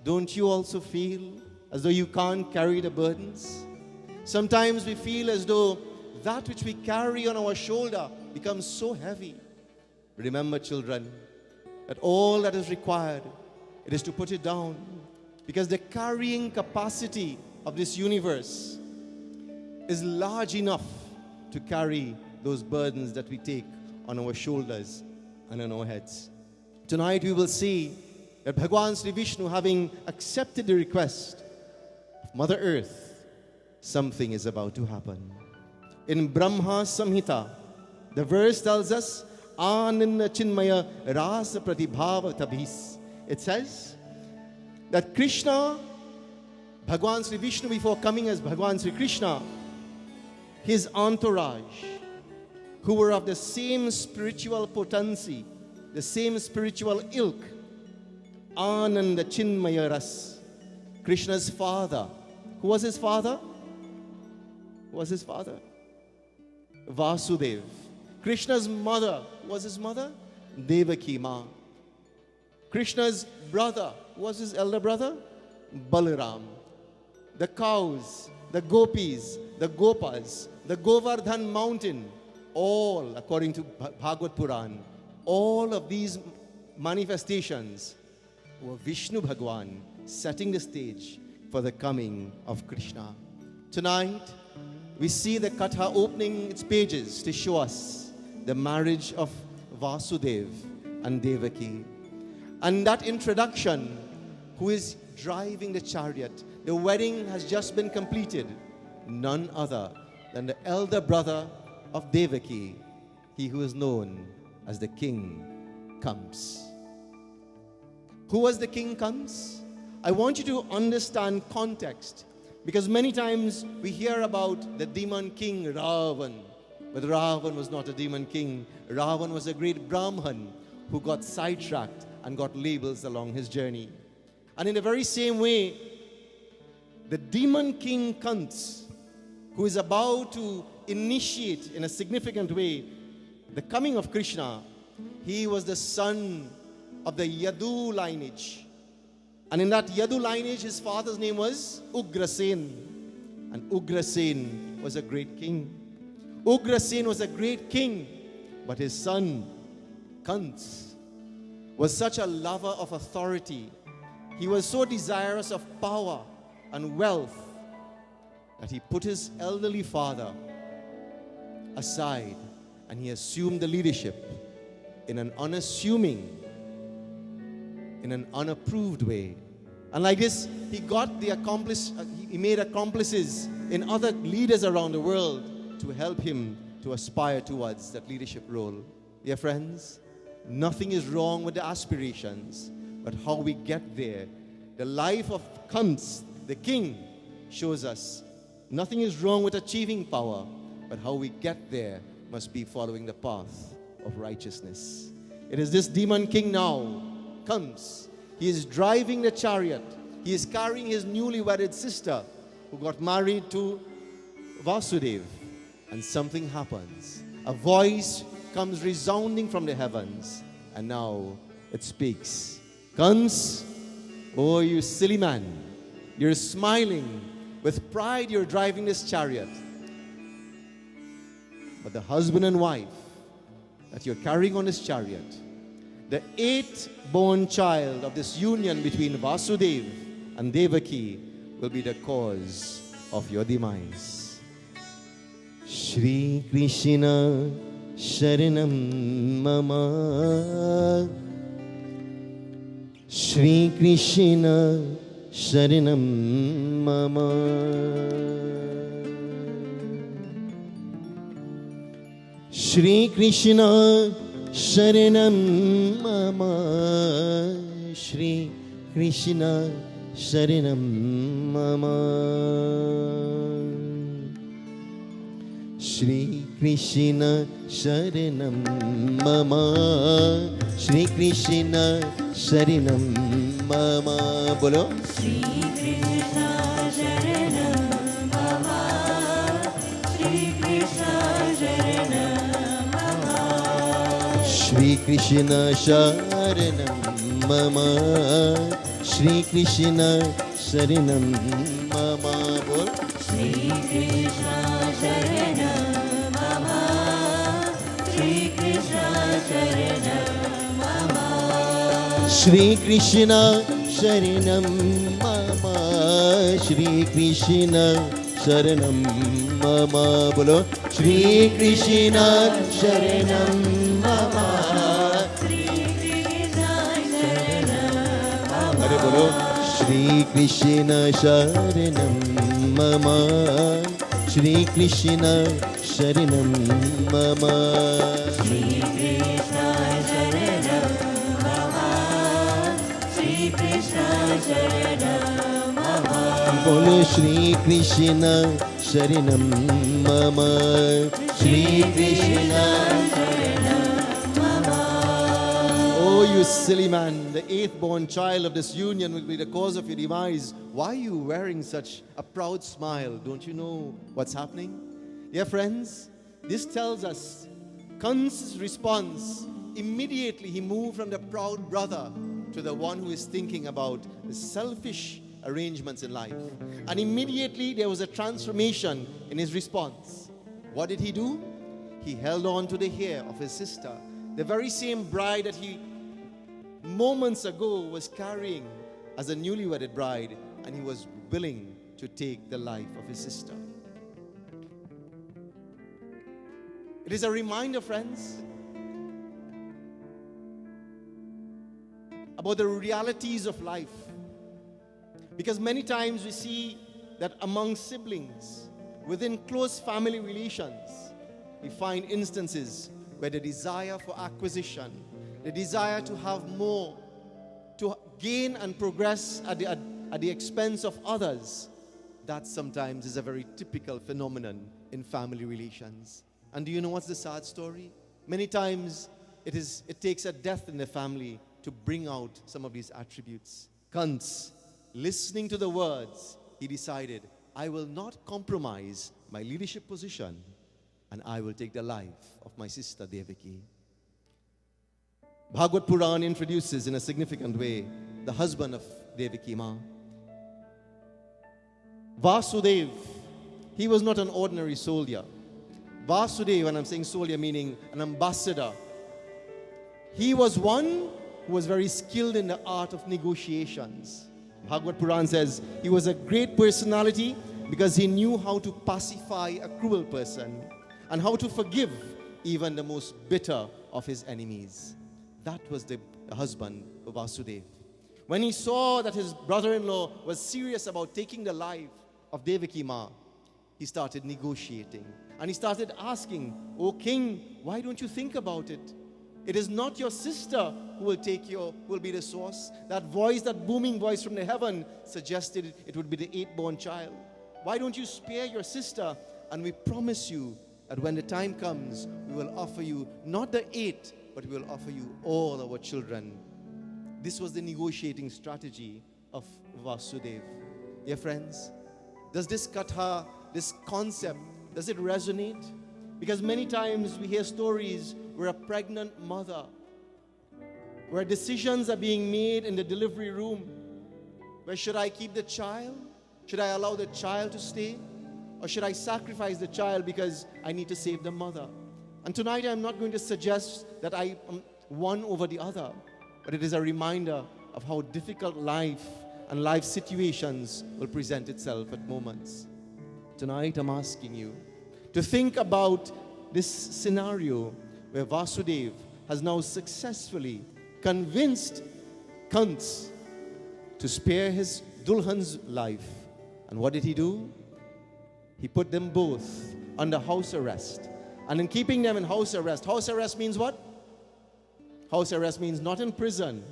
don't you also feel as though you can't carry the burdens? Sometimes we feel as though that which we carry on our shoulder becomes so heavy. Remember, children, that all that is required, it is to put it down. Because the carrying capacity of this universe is large enough to carry those burdens that we take on our shoulders and on our heads. Tonight we will see that Bhagwan Sri Vishnu, having accepted the request of Mother Earth, something is about to happen. In Brahma Samhita, the verse tells us, Ananda Chinmaya Rasa Pratibhava Tabhis. It says that Krishna, Bhagwan Sri Vishnu, before coming as Bhagwan Sri Krishna, his entourage, who were of the same spiritual potency, the same spiritual ilk, Ananda Chinmaya Ras. Krishna's father. Who was his father? Who was his father? Vasudev. Krishna's mother. Who was his mother? Devaki Ma. Krishna's brother. Who was his elder brother? Balaram. The cows, the gopis, the gopas, the Govardhan mountain, all according to Bhagavad Puran, all of these manifestations were Vishnu Bhagwan setting the stage for the coming of Krishna. Tonight, we see the Katha opening its pages to show us the marriage of Vasudev and Devaki. And that introduction, who is driving the chariot, the wedding has just been completed. None other than the elder brother of Devaki, he who is known as the King Kansa. Who was the King Kansa? I want you to understand context, because many times we hear about the demon king Ravan, but Ravan was not a demon king. Ravan was a great Brahman who got sidetracked and got labels along his journey. And in the very same way, the demon king Kansa, who is about to initiate in a significant way the coming of Krishna, he was the son of the Yadu lineage. And in that Yadu lineage, his father's name was Ugrasen. And Ugrasen was a great king. Ugrasen was a great king, but his son, Kansa, was such a lover of authority. He was so desirous of power and wealth that he put his elderly father aside and he assumed the leadership in an unassuming, in an unapproved way. And like this, he made accomplices in other leaders around the world to help him to aspire towards that leadership role. Dear friends, nothing is wrong with the aspirations, but how we get there. The life of Kansa, the king, shows us nothing is wrong with achieving power, but how we get there must be following the path of righteousness. It is this demon king now, Kans. He is driving the chariot. He is carrying his newly wedded sister who got married to Vasudev. And something happens. A voice comes resounding from the heavens. And now it speaks. Kans, oh you silly man, you're smiling. With pride you're driving this chariot. But the husband and wife that you're carrying on this chariot, the 8th-born child of this union between Vasudev and Devaki will be the cause of your demise. Shri Krishna Sharanam Mama. Shri Krishna Sharanam Mama. Shri Krishna Sharanam Mama. Shri Krishna Sharanam Mama. Shri Krishna Sharanam Mama. Shri Krishna Sharanam Mama. Bolo. Shri Krishna Sharanam Mama. Shri Krishna Sharanam Mama. Shri Krishna Sharanam Mama. Shri Krishna Sharanam Mama. Bol. Shri Krishna Sharanam Mama. Shri Krishna Sharanam Mama. Shri Krishna Sharanam Mama. Shri Krishna Sharanam Mama. Bolo. Shri Krishna Sharanam Mama. Shri Krishna Sharanam Mama. Hare bolo. Shri Krishna Sharanam Mama. Shri Krishna Sharanam Mama. Shri Krishna Sharanam Mama. Shri Krishna Sharanam Mama. Bolo Shri Krishna Sharanam Mama. Shri Krishna Sharanam Mama. Oh, you silly man, the 8th-born child of this union will be the cause of your demise. Why are you wearing such a proud smile? Don't you know what's happening? Dear friends, this tells us Kansa's response. Immediately he moved from the proud brother to the one who is thinking about the selfish arrangements in life. And immediately there was a transformation in his response. What did he do? He held on to the hair of his sister, the very same bride that he moments ago was carrying as a newly wedded bride, and he was willing to take the life of his sister. It is a reminder, friends, about the realities of life. Because many times we see that among siblings, within close family relations, we find instances where the desire for acquisition, the desire to have more, to gain and progress at the expense of others, that sometimes is a very typical phenomenon in family relations. And do you know what's the sad story? Many times it takes a death in the family to bring out some of these attributes. Kansa, listening to the words, he decided, I will not compromise my leadership position, and I will take the life of my sister Devaki. Bhagavad Puran introduces in a significant way the husband of Devaki Ma. Vasudev, he was not an ordinary soldier. Vasudev, and I'm saying soldier meaning an ambassador, he was one who was very skilled in the art of negotiations. Bhagavad Puran says he was a great personality because he knew how to pacify a cruel person and how to forgive even the most bitter of his enemies. That was the husband of Vasudev. When he saw that his brother-in-law was serious about taking the life of Devaki Ma, he started negotiating. And he started asking, "O king, why don't you think about it? It is not your sister who will be the source." That voice, that booming voice from the heaven suggested it would be the 8th-born child. Why don't you spare your sister, and we promise you that when the time comes, we will offer you not the 8, but we will offer you all our children. This was the negotiating strategy of Vasudeva. Dear friends, does this katha, this concept, does it resonate? Because many times we hear stories where a pregnant mother, where decisions are being made in the delivery room. Where should I keep the child? Should I allow the child to stay? Or should I sacrifice the child because I need to save the mother? And tonight I'm not going to suggest that I am one over the other, but it is a reminder of how difficult life and life situations will present itself at moments. Tonight I'm asking you to think about this scenario where Vasudeva has now successfully convinced Kansa to spare his Dulhan's life. And what did he do? He put them both under house arrest. And in keeping them in house arrest means what? House arrest means not in prison,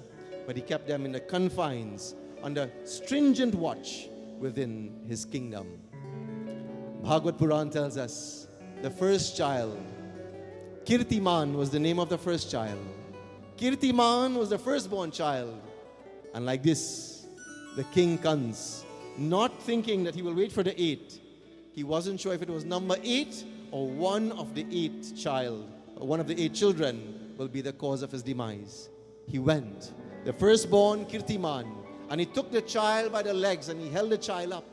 but he kept them in the confines under stringent watch within his kingdom. Bhagavad Puran tells us the first child, Kirtiman was the name of the first child. Kirtiman was the firstborn child. And like this, the King Kansa, not thinking that he will wait for the 8, he wasn't sure if it was number 8 or one of the 8 child, or one of the 8 children will be the cause of his demise. He went, the firstborn Kirtiman, and he took the child by the legs and he held the child up.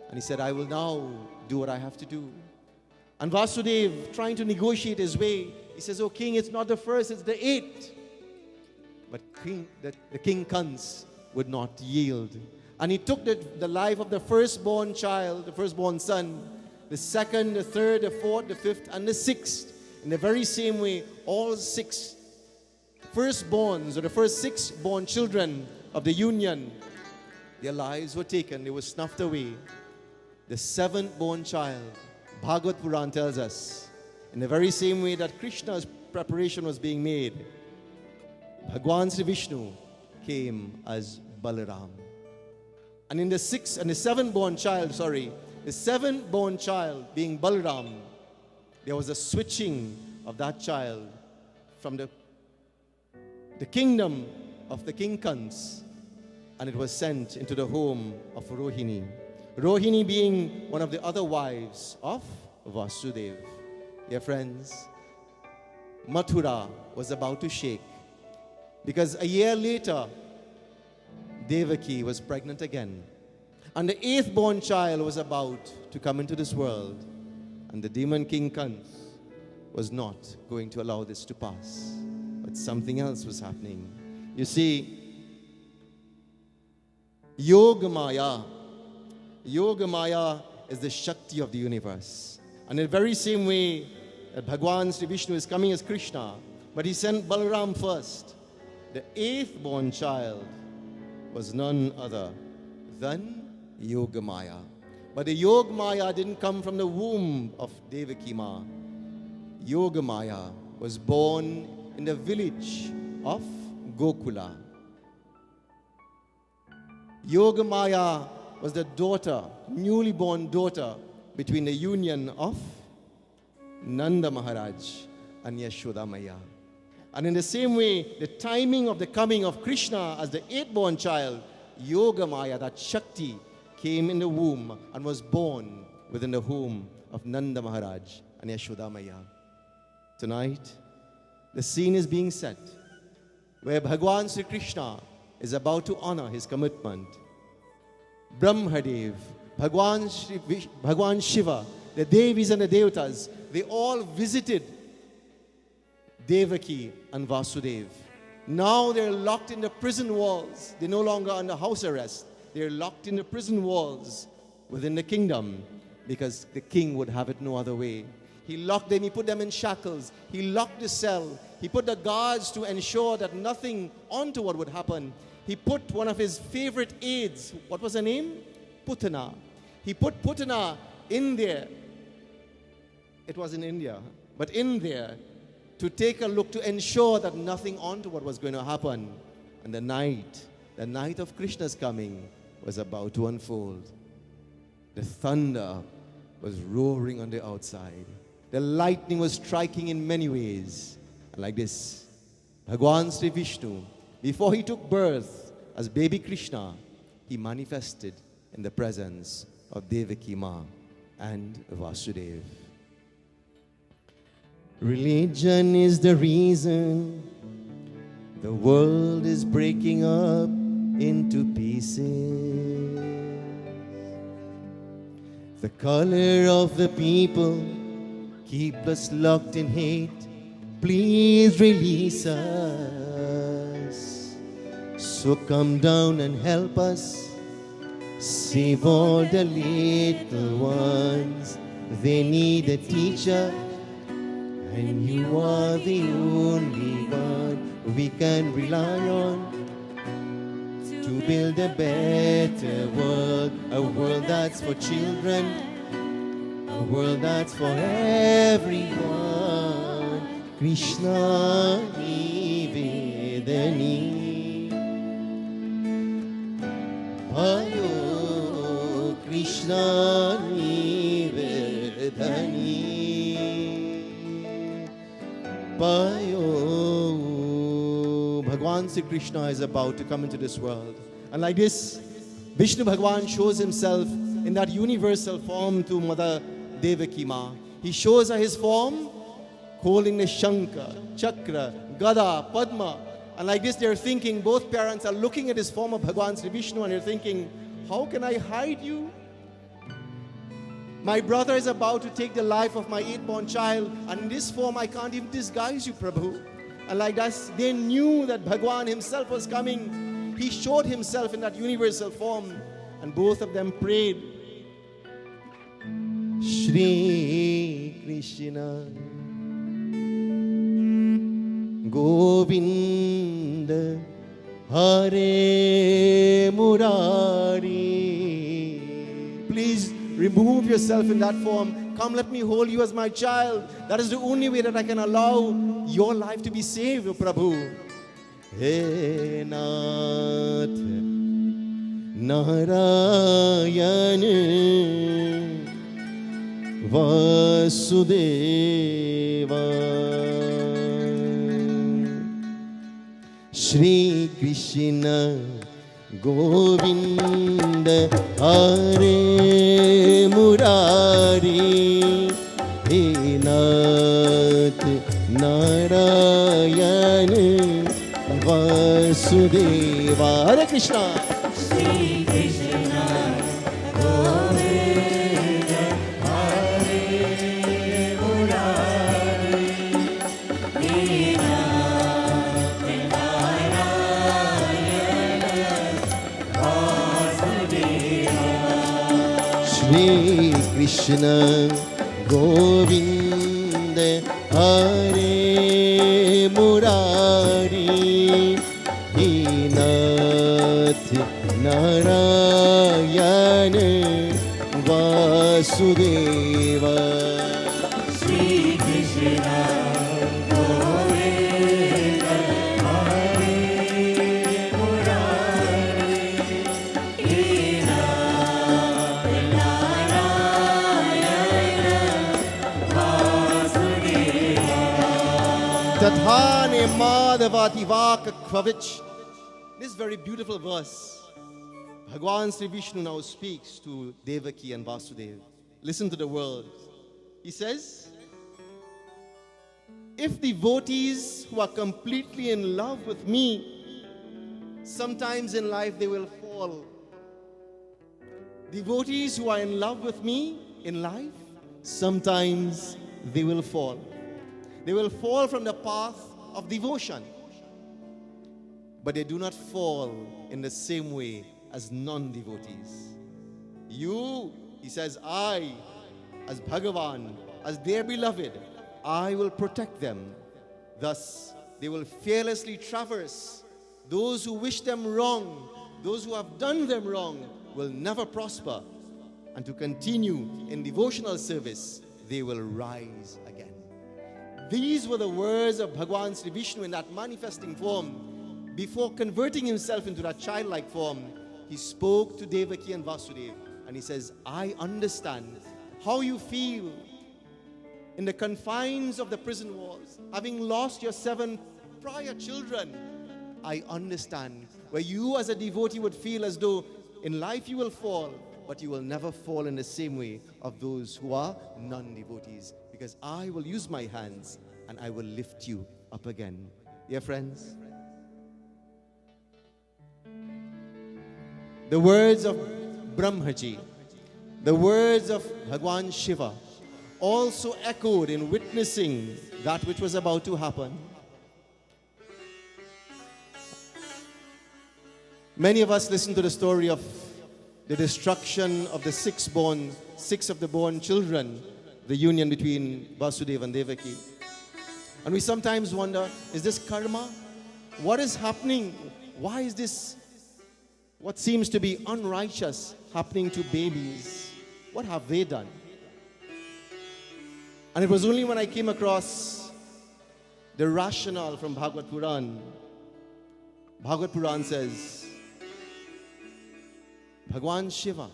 And he said, I will now do what I have to do. And Vasudeva, trying to negotiate his way, he says, oh king, it's not the first, it's the 8. But the King Kansa would not yield. And he took the life of the firstborn child, the firstborn son, the second, the third, the fourth, the fifth, and the 6th. In the very same way, all 6 firstborns, or the first 6 born children of the union, their lives were taken, they were snuffed away. The 7th born child, Bhagavad Puran tells us, in the very same way that Krishna's preparation was being made, Bhagwan Sri Vishnu came as Balaram. And in the 7th born child, the 7th born child being Balaram, there was a switching of that child from the kingdom of the King Kansa, and it was sent into the home of Rohini. Rohini being one of the other wives of Vasudeva. Dear friends, Mathura was about to shake, because a year later, Devaki was pregnant again. And the 8th born child was about to come into this world. And the demon King Kansa was not going to allow this to pass. But something else was happening. You see, Yogamaya is the Shakti of the universe. And in the very same way that Bhagwan Sri Vishnu is coming as Krishna, but he sent Balaram first. The 8th born child was none other than Yogamaya. But the Yogamaya didn't come from the womb of Devaki Ma. Yogamaya was born in the village of Gokula. Yogamaya was the daughter, newly born daughter, between the union of Nanda Maharaj and Yashoda Maya. And in the same way, the timing of the coming of Krishna as the 8th born child, Yogamaya, that Shakti, came in the womb and was born within the home of Nanda Maharaj and Yashoda Maya. Tonight, the scene is being set where Bhagwan Sri Krishna is about to honor his commitment. Brahmadev, Bhagwan Shiva, the Devis and the Devatas, they all visited Devaki and Vasudeva. Now they're locked in the prison walls. They're no longer under house arrest. They're locked in the prison walls within the kingdom because the king would have it no other way. He locked them, he put them in shackles. He locked the cell. He put the guards to ensure that nothing untoward would happen. He put one of his favorite aides, what was her name? Putana. He put Putana in there. It was in India, but in there to take a look, to ensure that nothing untoward was going to happen. And the night of Krishna's coming was about to unfold. The thunder was roaring on the outside. The lightning was striking in many ways. Like this, Bhagwan Sri Vishnu, before he took birth as baby Krishna, he manifested in the presence of Devaki Ma and Vasudeva. Religion is the reason the world is breaking up into pieces. The color of the people keep us locked in hate. Please release us. So come down and help us. Save all the little ones. They need a teacher, and you are the only one we can rely on to build a better world, a world that's for children, a world that's for everyone. Krishna Nivedani Payo, Krishna Nivedani Payo. Bhagwan Sri Krishna is about to come into this world. And like this, Vishnu Bhagwan shows himself in that universal form to Mother Devaki Ma. He shows her his form, holding the Shankha, Chakra, Gada, Padma. And like this, they're thinking, both parents are looking at his form of Bhagwan Sri Vishnu and they're thinking, how can I hide you? My brother is about to take the life of my 8-born child, and in this form I can't even disguise you, Prabhu. And like that, they knew that Bhagwan himself was coming. He showed himself in that universal form, and both of them prayed. Shri Krishna Govinda Hare Murari. Please remove yourself in that form. Come, let me hold you as my child. That is the only way that I can allow your life to be saved, O Prabhu. He Nath Narayana Vasudeva Shri Krishna Govinda Hare Murari He Nath Narayana Vasudeva. Hare Krishna. Shri Krishna Govinda Hare Murari He Nath Narayana Vasudeva. Shri Krishna Govinda Hare Murari He Nath Narayana Vasudeva. Shri Krishna Govinda Hare Murari He Nath Narayana Vasudeva. Tathane Madhavati Vaka Kvavich. This very beautiful verse, Bhagwan Sri Vishnu now speaks to Devaki and Vasudeva. Listen to the words. He says, if devotees who are completely in love with me, sometimes in life they will fall. Devotees who are in love with me in life, sometimes they will fall. They will fall from the path of devotion. But they do not fall in the same way as non-devotees. You, he says, I, as Bhagavan, as their beloved, I will protect them. Thus, they will fearlessly traverse. Those who wish them wrong, those who have done them wrong, will never prosper. And to continue in devotional service, they will rise again. These were the words of Bhagwan Sri Vishnu in that manifesting form. Before converting himself into that childlike form, he spoke to Devaki and Vasudeva, and he says, I understand how you feel. in the confines of the prison walls, having lost your 7 prior children, I understand where you as a devotee would feel as though in life you will fall, but you will never fall in the same way of those who are non-devotees, because I will use my hands and I will lift you up again. Dear friends, the words of Brahmaji, the words of Bhagwan Shiva also echoed in witnessing that which was about to happen. Many of us listen to the story of the destruction of the 6 of the born children, the union between Vasudeva and Devaki. And we sometimes wonder, is this karma? What is happening? Why is this, what seems to be unrighteous, happening to babies? What have they done? And it was only when I came across the rationale from Bhagavad Puran. Bhagavad Puran says, Bhagwan Shiva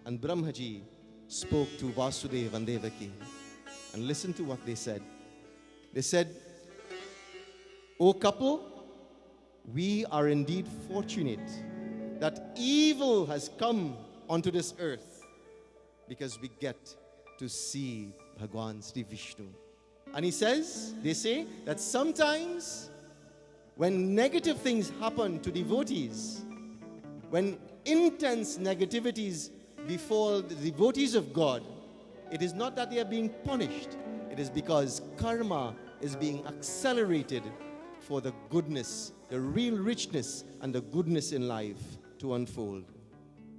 and Brahmaji spoke to Vasudeva and Devaki. And listen to what they said. They said, O couple, we are indeed fortunate that evil has come onto this earth because we get to see Bhagwan Sri Vishnu. And he says, they say that sometimes when negative things happen to devotees, when intense negativities befall the devotees of God, it is not that they are being punished. It is because karma is being accelerated for the goodness, the real richness and the goodness in life to unfold.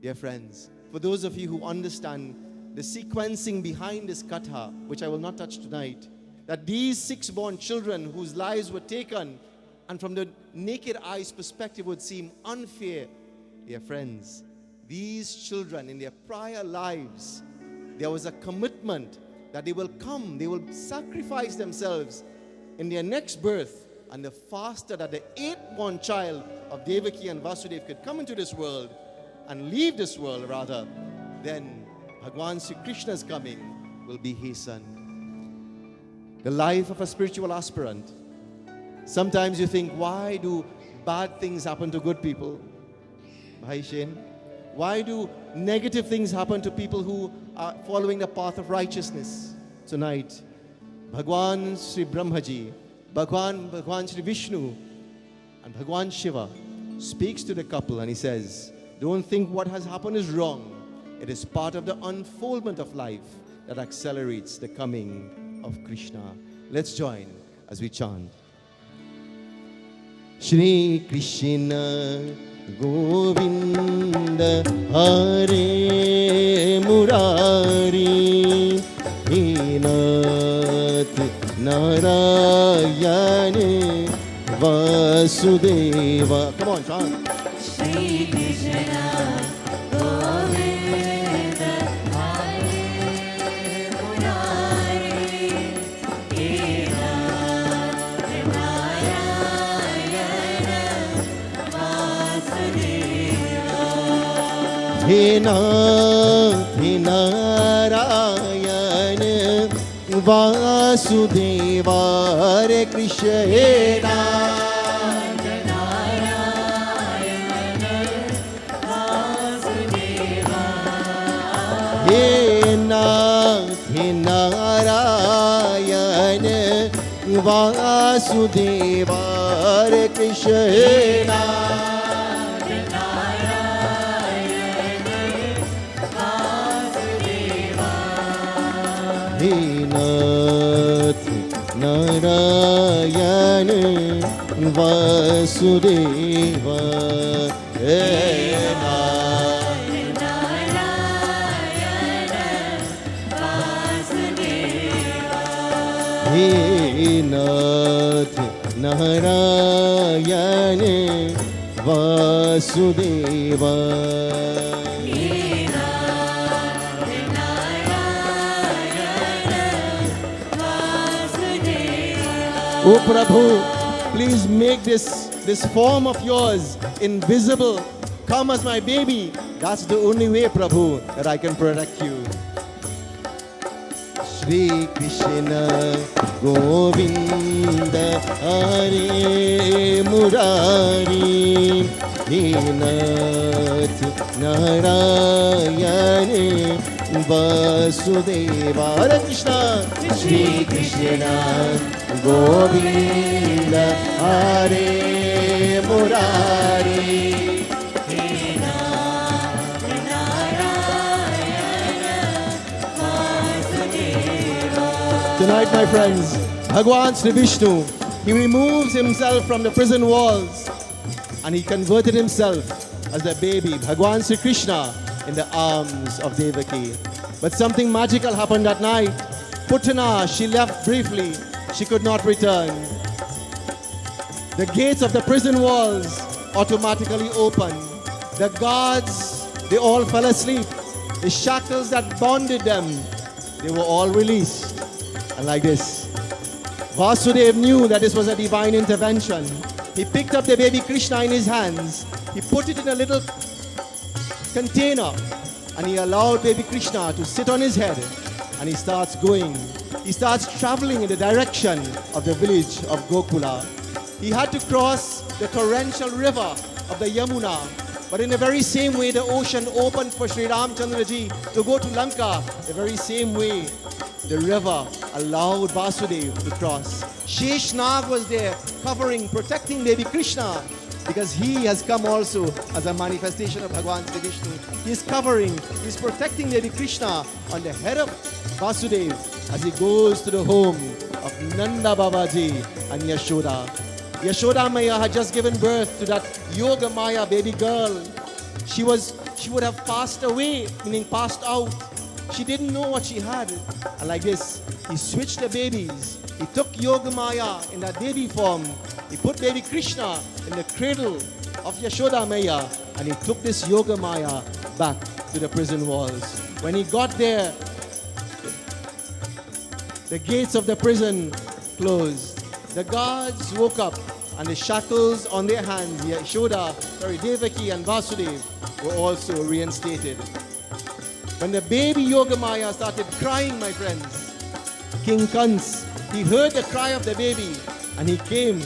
Dear friends, for those of you who understand the sequencing behind this katha, which I will not touch tonight, that these 6 born children whose lives were taken and from the naked eye's perspective would seem unfair, dear friends, these children in their prior lives, there was a commitment that they will come, they will sacrifice themselves in their next birth, and the faster that the 8th born child of Devaki and Vasudeva could come into this world and leave this world rather, then Bhagwan Sri Krishna's coming will be hastened. The life of a spiritual aspirant. Sometimes you think, why do bad things happen to good people? Bhai Shane, why do negative things happen to people who are following the path of righteousness? Tonight, Bhagwan Sri Brahmaji, Bhagwan Sri Vishnu, and Bhagwan Shiva speaks to the couple and he says, don't think what has happened is wrong. It is part of the unfoldment of life that accelerates the coming of Krishna. Let's join as we chant. Shri Krishna Govinda Hare Murari Nath Narayane Vasudeva. Come on, chant. Shri Krishna Govinda Hare Murari Nath Narayane Vasudeva. He Nath Narayane Vasudeva. Hare Krishna He Nath Narayana Vasudeva. Hare Krishna He Nath Narayana Vasudeva. He Nath Narayana Vasudeva. Oh Prabhu, please make this form of yours invisible. Come as my baby. That's the only way, Prabhu, that I can protect you. Shri Krishna Govinda Hare Murari Nath Narayane Vasudeva. Hare Krishna. Shri Krishna Govinda Hare Murari. Tonight, my friends, Bhagwan Sri Vishnu, he removes himself from the prison walls and he converted himself as the baby, Bhagwan Sri Krishna, in the arms of Devaki. But something magical happened that night. Putana, she left briefly. She could not return. The gates of the prison walls automatically opened. The guards, they all fell asleep. The shackles that bonded them, they were all released. And like this, Vasudeva knew that this was a divine intervention. He picked up the baby Krishna in his hands. He put it in a little container and he allowed baby Krishna to sit on his head, and he starts going. He starts traveling in the direction of the village of Gokula. He had to cross the torrential river of the Yamuna, but in the very same way the ocean opened for Sri Ramchandraji to go to Lanka, the very same way the river allowed Vasudeva to cross. Sheshnag was there, covering, protecting baby Krishna, because he has come also as a manifestation of Bhagwan Sri Vishnu. He is covering, he is protecting baby Krishna on the head of Vasudeva as he goes to the home of Nanda Babaji and Yashoda. Yashoda Maya had just given birth to that Yoga Maya baby girl. She would have passed away, meaning passed out. She didn't know what she had. And like this, he switched the babies. He took Yoga Maya in that baby form. He put baby Krishna in the cradle of Yashoda Maya, and he took this Yoga Maya back to the prison walls. When he got there, the gates of the prison closed. The guards woke up, and the shackles on their hands, Devaki and Vasudeva, were also reinstated. When the baby Yoga Maya started crying, my friends, King Kansa, he heard the cry of the baby, and he came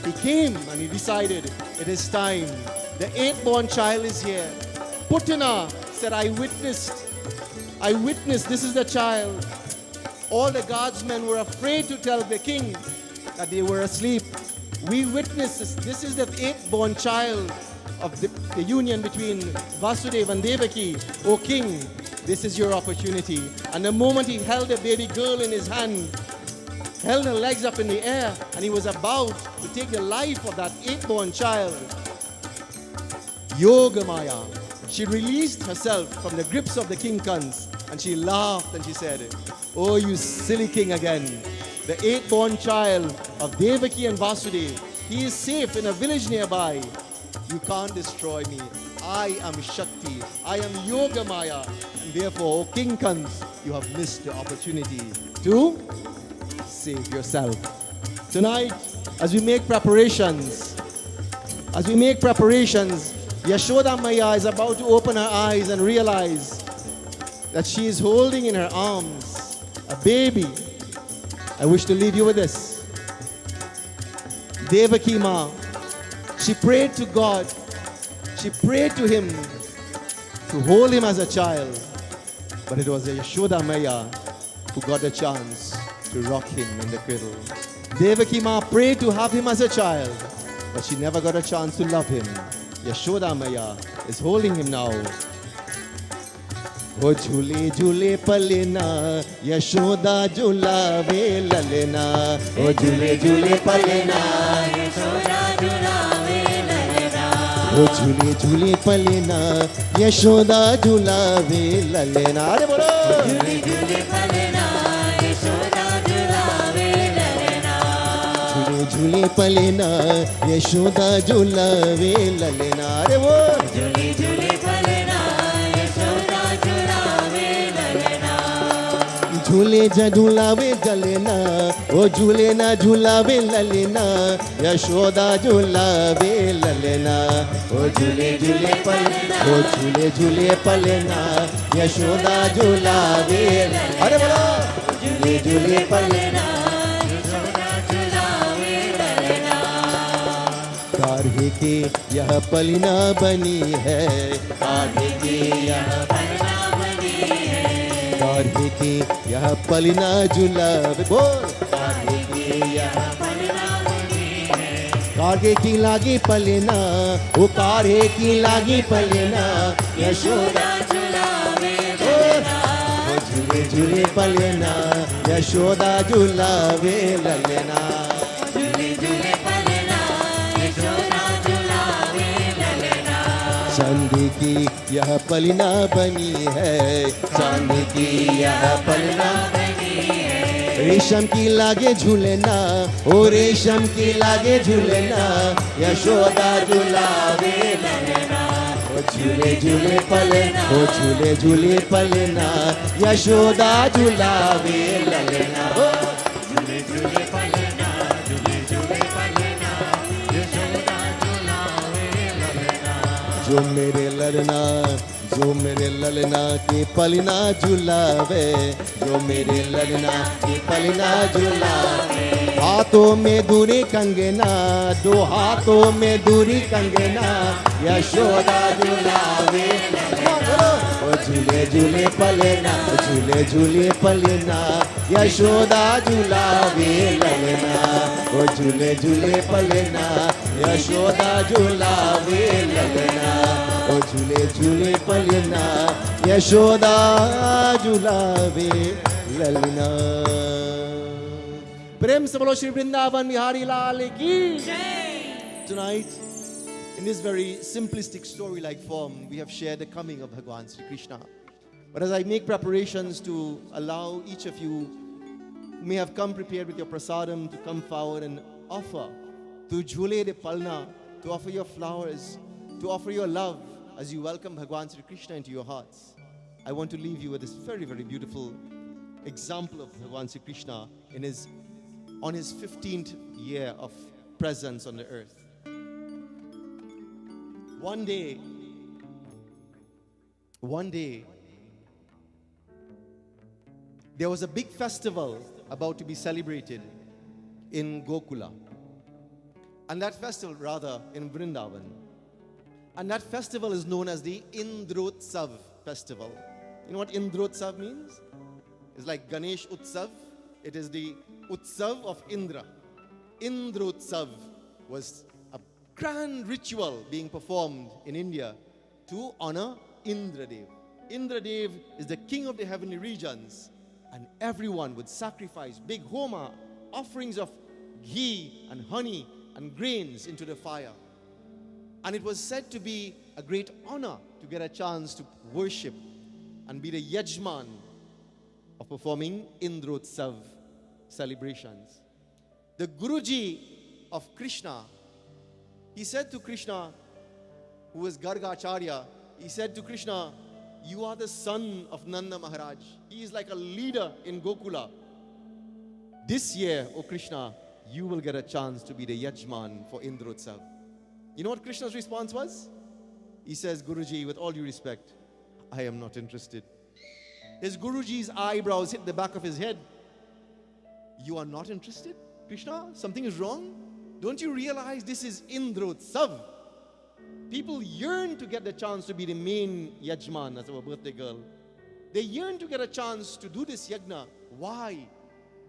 and he decided, it is time. The 8th-born child is here. Putana said, I witnessed, this is the child. All the guardsmen were afraid to tell the king that they were asleep. We witnessed this. This is the 8th-born child of the union between Vasudeva and Devaki. O king, this is your opportunity. And the moment he held the baby girl in his hand, held her legs up in the air, and he was about to take the life of that 8th-born child, Yoga Maya, she released herself from the grips of the King Kansa, and she laughed and she said, oh, you silly king again. The 8th-born child of Devaki and Vasudeva, he is safe in a village nearby. You can't destroy me. I am Shakti. I am Yoga Maya. And therefore, O King Kansa, you have missed the opportunity to save yourself. Tonight, as we make preparations, Yashoda Maya is about to open her eyes and realize that she is holding in her arms a baby. I wish to leave you with this. Devaki Ma, she prayed to God. She prayed to him to hold him as a child. But it was Yashoda Maya who got the chance to rock him in the cradle. Devaki Ma prayed to have him as a child, but she never got a chance to love him. Yashoda Maya is holding him now. O jhule jhule palena, Yashoda jhulave lalena. O jhule jhule palena, Yashoda jhulave lalena. O jhule jhule palena, Yashoda jhulave lalena. Are bolo. Jhule jhule palena, Yashoda jhulave lalena. Jhule jhule palena, Yashoda jhulave lalena. Are wo. Jhule jhule palena, Yashoda jhulave lalena. झूले जा झूलावे जलेना ओ झूले ना झूलावे ललेना यशोदा झूलावे ललेना ओ झूले झूले पलेना ओ झूले झूले पलेना यशोदा झूलावे अरे बोलो झूले झूले झूले पलना यशोदा झुलावे ललना काढ़े की यह पलना बनी है काढ़े की यह पलना बनी है काढ़े की यह पलना झुलावे बोल काढ़े की यह पलना बनी है काढ़े की लागी पलना ओ काढ़े की लागी पलना यशोदा झुलावे ललना ओ झूले झूले पलना यशोदा झुलावे ललना झूले झूले पलना यशोदा झुलावे ललना चांदी की यह पलना बनी है चांदी की यह पलना बनी है रेशम की लागे झूलना ओ रेशम की लागे झूलना यशोदा झुलावे ललना ओ झूले झूले पलना ओ झूले झूले पलना यशोदा झुलावे ललना ओ झूले झूले पलना झूले झूले पलना यशोदा झुलावे ललना जो मेरे ललना के पलना झुलावे जो मेरे ललना के पलना झुलावे हाथों में दूरी कंगना दो हाथों में दूरी कंगना यशोदा झुलावे ओ झूले झूले पलना झूले झूले पलना यशोदा झुलावे ललना ओ झूले झूले पलना यशोदा झुलावे ललना ओ झूले झूले पलना यशोदा झुलावे ललना प्रेम से बोलो श्री वृंदावन बिहारी लाल की Tonight, in this very simplistic story-like form, we have shared the coming of Bhagwan Sri Krishna. But as I make preparations to allow each of you who may have come prepared with your prasadam to come forward and offer, to jhule de palna, to offer your flowers, to offer your love as you welcome Bhagwan Sri Krishna into your hearts, I want to leave you with this very, very beautiful example of Bhagwan Sri Krishna on his 15th year of presence on the earth. One day, there was a big festival about to be celebrated in Gokula. And that festival, rather, in Vrindavan. And that festival is known as the Indrotsav festival. You know what Indrotsav means? It's like Ganesh Utsav. It is the Utsav of Indra. Indrotsav was a grand ritual being performed in India to honor Indradev. Indradev is the king of the heavenly regions, and everyone would sacrifice big homa, offerings of ghee and honey and grains into the fire. And it was said to be a great honor to get a chance to worship and be the yajman of performing Indrotsav celebrations. The Guruji of Krishna, he said to Krishna, who was Gargacharya, he said to Krishna, "You are the son of Nanda Maharaj. He is like a leader in Gokula. This year, O Krishna, you will get a chance to be the yajman for Indrotsav." You know what Krishna's response was? He says, "Guruji, with all due respect, I am not interested." His Guruji's eyebrows hit the back of his head. "You are not interested, Krishna? Something is wrong? Don't you realize this is Indrotsav? People yearn to get the chance to be the main yajman as our birthday girl. They yearn to get a chance to do this yajna. Why?"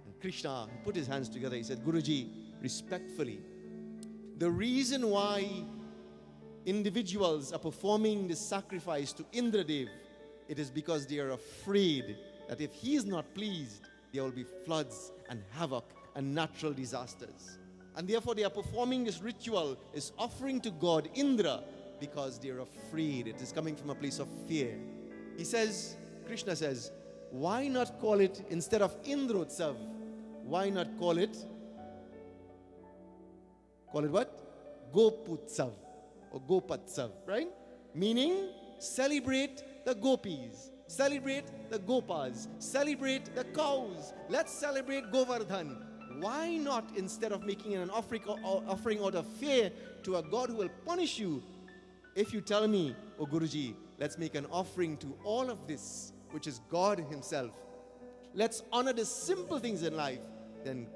And Krishna put his hands together. He said, "Guruji, respectfully, the reason why individuals are performing this sacrifice to Indradev, it is because they are afraid that if he is not pleased, there will be floods and havoc and natural disasters. And therefore they are performing this ritual, is offering to God Indra, because they are afraid. It is coming from a place of fear." He says, Krishna says, why not call it, instead of Indrotsav, why not call it what? Goputsav or Gopatsav, right? Meaning, celebrate the gopis, celebrate the gopas, celebrate the cows. Let's celebrate Govardhan. Why not, instead of making an offering out of fear to a God who will punish you, if you tell me, "Oh Guruji, let's make an offering to all of this, which is God himself." Let's honor the simple things in life. Then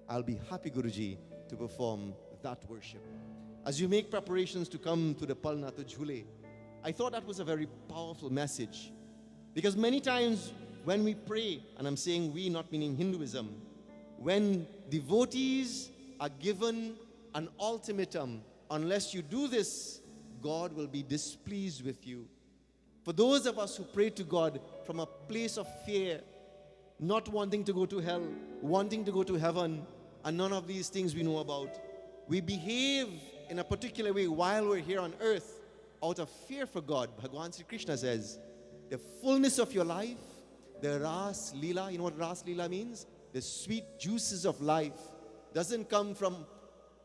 I'll be happy, Guruji, to perform that worship. As you make preparations to come to the Palna, to Jhule, I thought that was a very powerful message. Because many times when we pray, and I'm saying we, not meaning Hinduism, when devotees are given an ultimatum, unless you do this, God will be displeased with you. For those of us who pray to God from a place of fear, not wanting to go to hell, wanting to go to heaven, and none of these things we know about, we behave in a particular way while we're here on earth out of fear for God. Bhagavan Sri Krishna says, the fullness of your life, the Ras Leela, you know what Ras Leela means? The sweet juices of life doesn't come from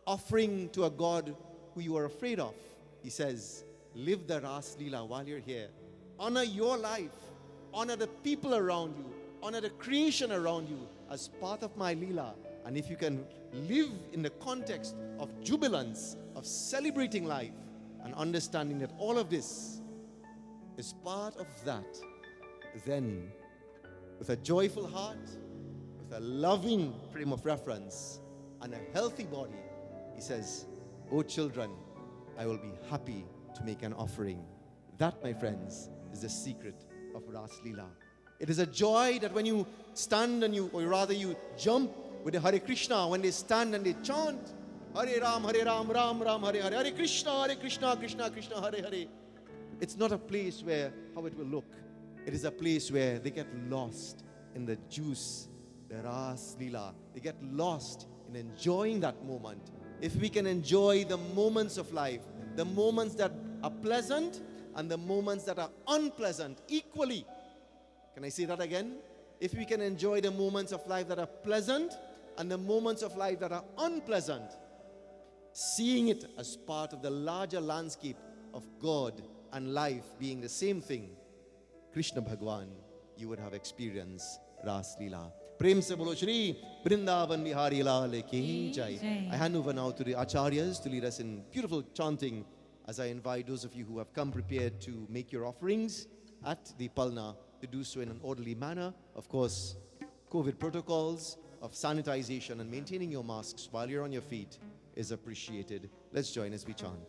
offering to a God who you are afraid of. He says, live the Ras Leela while you're here. Honor your life. Honor the people around you. Honor the creation around you as part of my Leela. And if you can live in the context of jubilance, of celebrating life, and understanding that all of this is part of that, then with a joyful heart, with a loving frame of reference, and a healthy body, he says, "Oh children, I will be happy to make an offering." That, my friends, is the secret of Ras Leela. It is a joy that when you stand and you, or rather you jump with the Hare Krishna, when they stand and they chant, Hare Ram, Ram Ram, Hare Hare, Hare Krishna, Krishna Krishna, Hare Hare. It's not a place where, how it will look. It is a place where they get lost in the juice, the Ras Leela. They get lost in enjoying that moment. If we can enjoy the moments of life, the moments that are pleasant and the moments that are unpleasant equally. Can I say that again? If we can enjoy the moments of life that are pleasant and the moments of life that are unpleasant, seeing it as part of the larger landscape of God and life being the same thing, Krishna Bhagwan, you would have experienced Ras Leela. Prem se bolo Shri Vrindavan Bihari Lal ki jai. I hand over now to the Acharyas to lead us in beautiful chanting as I invite those of you who have come prepared to make your offerings at the Palna to do so in an orderly manner. Of course, COVID protocols of sanitization and maintaining your masks while you're on your feet is appreciated. Let's join as we chant.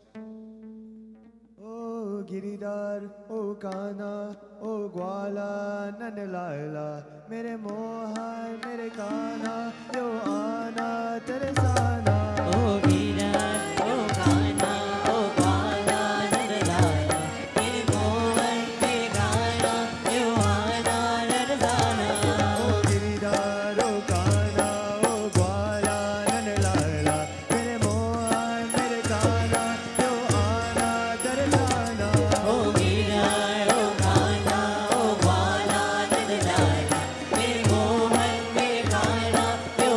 O Giridhar, O Kana, O Gwala, Nand Laila, Mere Mohan, Mere Kana, Yo Ana, Teresana. O Giridhar, O Kana, O Gwala, Nand Laila, Mere Mohan, Mere Kana, Yo Ana, Teresana. O Giridhar, O Kana, O Gwala, Nand Laila, Mere Mohan, Mere Kana, Yo Ana, Teresana. O Giridhar, O Kana, O Gwala, Nand Laila, Mere Mohan, Mere Kana, Yo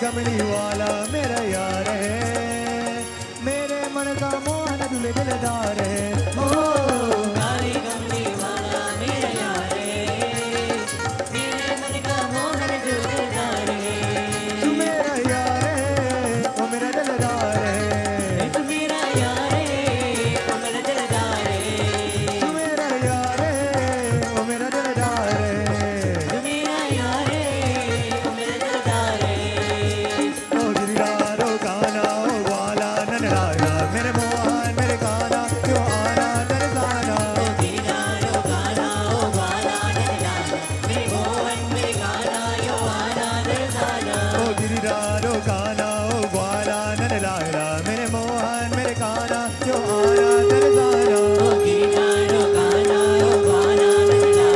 कमली वाला मेरा यार है, मेरे मन का मोहन दूल्हे दिलदार है। ओ काली कमली वाला मेरा यार है, मेरे मन का मोहन दिलदार है। तू मेरा यार है, ओ मेरा दिलदार है। तू मेरा यार है, ओ मेरा दिलदार है। तू मेरा यार है, ओ मेरा दिलदार है। तू मेरा यार है, ओ मेरा दिलदार है। ओ गिरदार ओ गाना ओ ग्वाला ननराना, मेरे मोहन मेरे गाना क्यों आना तरसाना। ओ गिरदार ओ गाना ओ ग्वाला ननराना, मेरे मोहन मेरे गाना यो आना तरसाना। ओ गिरदार ओ गाना ओ ग्वाला ननराना, मेरे मोहन मेरे गाना क्यों आना तरसाना। ओ गिरदार ओ गाना ओ ग्वाला ननराना,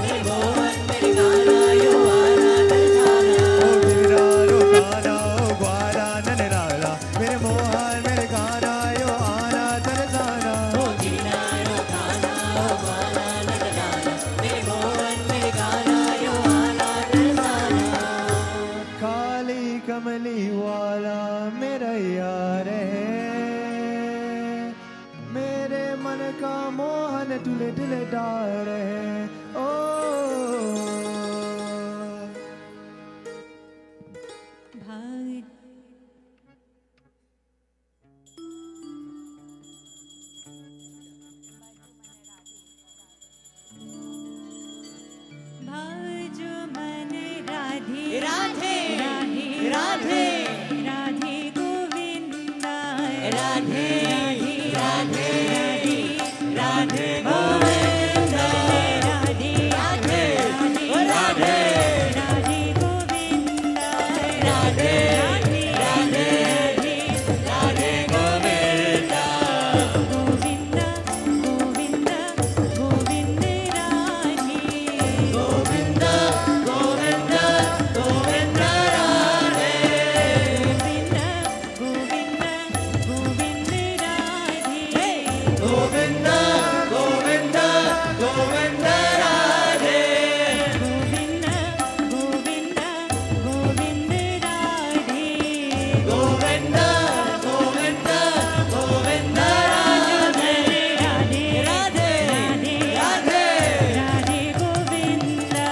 मेरे मोहन मेरे गाना यो आना तरसाना। ओ गिरदार ओ गाना ओ ग्वाला ननराना, मेरे मोहन मेरे गाना यो आना तरसाना। ओ गिरदार ओ गाना ओ ग्वाला ननराना, मेरे मोहन मेरे गाना यो आना तरसाना। काली कमली वाला मेरा यार है, मेरे मन का मोहन दूल्हे दिलदार है। ओ भाजो मन राधे राधे राधे राधे राधे गोविंदा राधे राधे राधे राधे गोविंदा राधे राधे राधे राधे राधे गोविंदा राधे राधे राधे राधे गोविंदा गोविंदा गोविंदा गोविंद राधे गोविंदा गोविंदा गोविंदा राधे गोविंदा गोविंदा गोविंद राधे गोविंदा गोविंदा गोविंदा राधे गोविंदा गोविंदा गोविंद राधे गोविंदा गोविंदा गोविंदा राधे राधे राधे राधे राधे राधे गोविंदा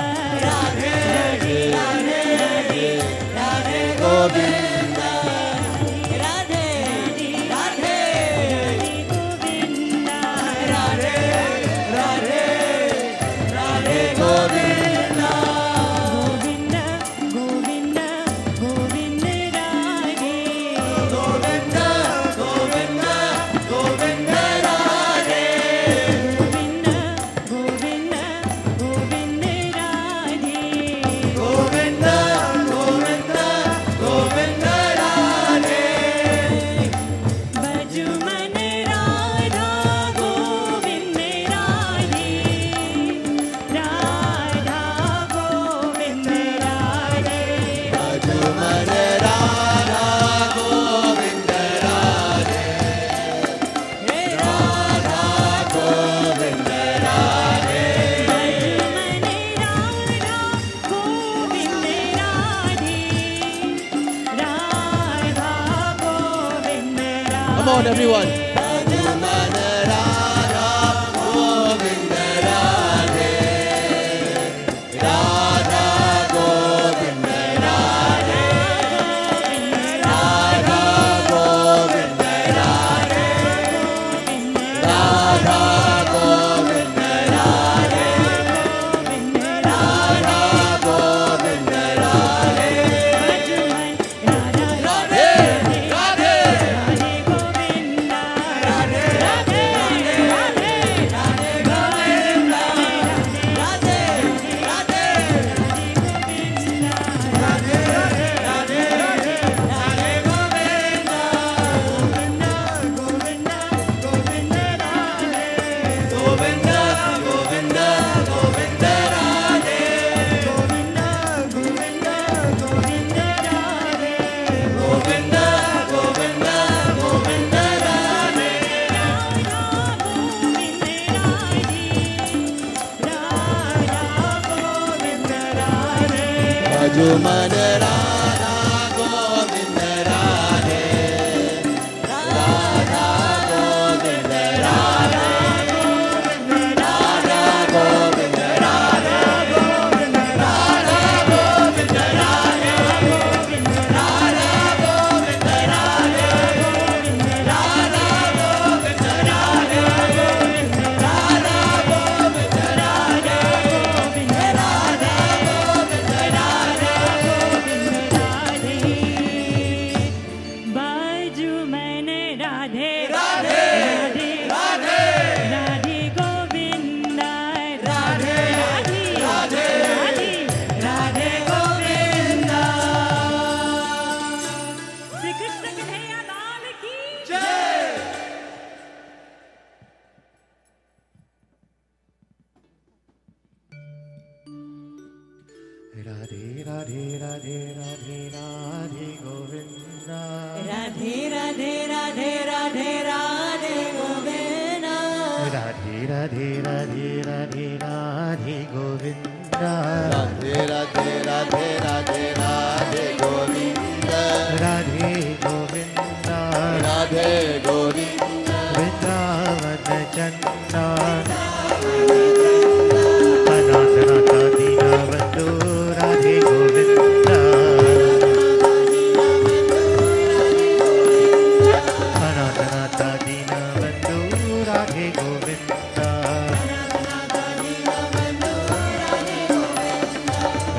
राधे राधे राधे गोविंदा राधे राधे गोविंदा राधे राधे राधे गोविंदा गोविंदा गोविंदा गोविंद राधे गोविंदा गोविंदा गोविंदा राधे गोविंदा गोविंदा गोविंद राधे गोविंदा गोविंदा गोविंदा राधे भजु मन राधा गोविंद राधे राधा गोविंद राधे अजमन राधा गोविंद राधे राधा गोविंद राधे मन Radha Govind Radhe Radha Govind Radhe Come on, everyone. Ajman Radha Govind Radhe Radha Govind Radhe Radha Govind Radhe Radha Govind Radhe Radha Govind Radhe Radhe Radhe Radhe Govinda Radhe Radhe Radhe Radhe Govinda Radhe Radhe Radhe Radhe Radhe Govinda Govinda Govinda Radhe Govinda Govinda Govinda Radhe Govinda Govinda Govinda Radhe Govinda Govinda Govinda Radhe Radha Govind Radhe Radha Govind Radhe Ajman Radha Radhe Radhe Radhe Radhe Radhe Govinda Radhe Radhe Radhe Radhe Radhe Govinda Radhe Radhe Radhe Radhe Radhe Govinda Radhe Radhe Radhe Radhe Radhe Govinda Radhe Govinda Radhe Govinda Vrindavan चंदा अनाथ नाथ दीना बंधु राधे गोविंदा अनाथ नाथ दीना बंधु राधे गोविंदा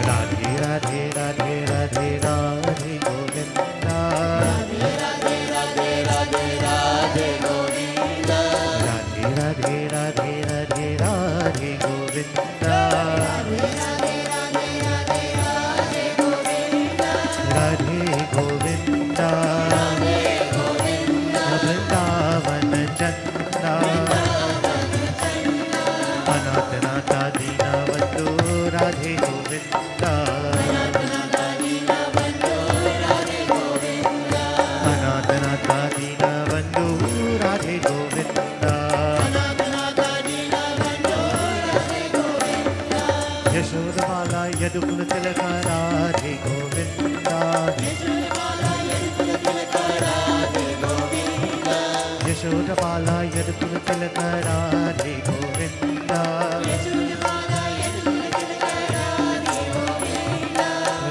राधे राधे राधे राधे राधे गोविंदा राधे राधे राधे राधे गोविंदा राधे राधे राधे राधे राधे गोविंदा राधे गोविंदा वृंदावन चंदा अनाथ नाथ दीना बंधु राधे गोविंदा अनाथ नाथ दीना बंधु राधे गोविंदा यशोदमाला यदुकुल तिलक राधे गोविंदा यशोदमाला यदुकुल तिलक राधे गोविंदा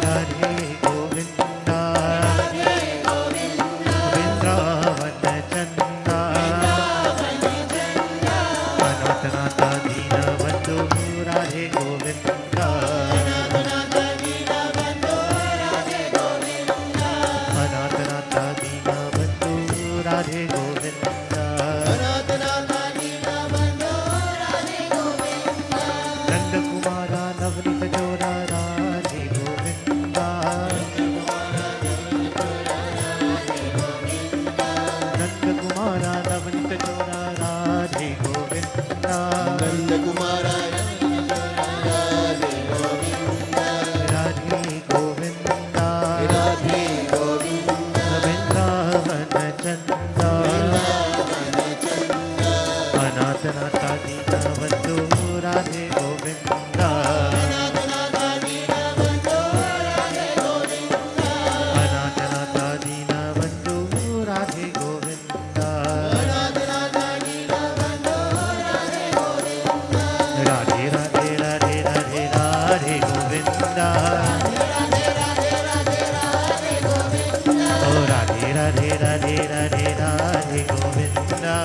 राधे गोविंदा वृंदावन चंदा अनाथ नाथ दीना बंधु राधे गोविंदा अनाथ नाथ दीना बंधु राधे गोविंदा नंद कुमारा नवनीत जोरा राधे गोविंदा नंद कुमारा नवनीत जोरा राधे गोविंदा नंद कुमारा राधे गोविंदा राधे गोविंदा राधे गोविंदा वृंदावन चंदा अनाथ नाथ दीना बंधु राधे गोविंदा अनाथ नाथ दीना बंधु राधे गोविंदा राधे राधे राधे राधे राधे गोविंदा ओ राधे राधे राधे राधे राधे गोविंदा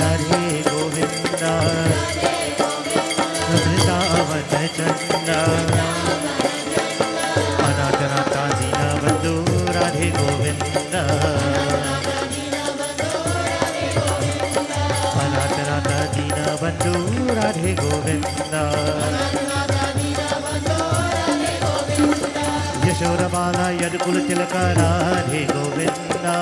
राधे गोविंदा वृंदावन चंदा अनाथ नाथ दीना बंधु राधे गोविंदा अनाथ नाथ दीना बंधु राधे गोविंदा यशोदमाला यदुकुल तिलक राधे गोविंदा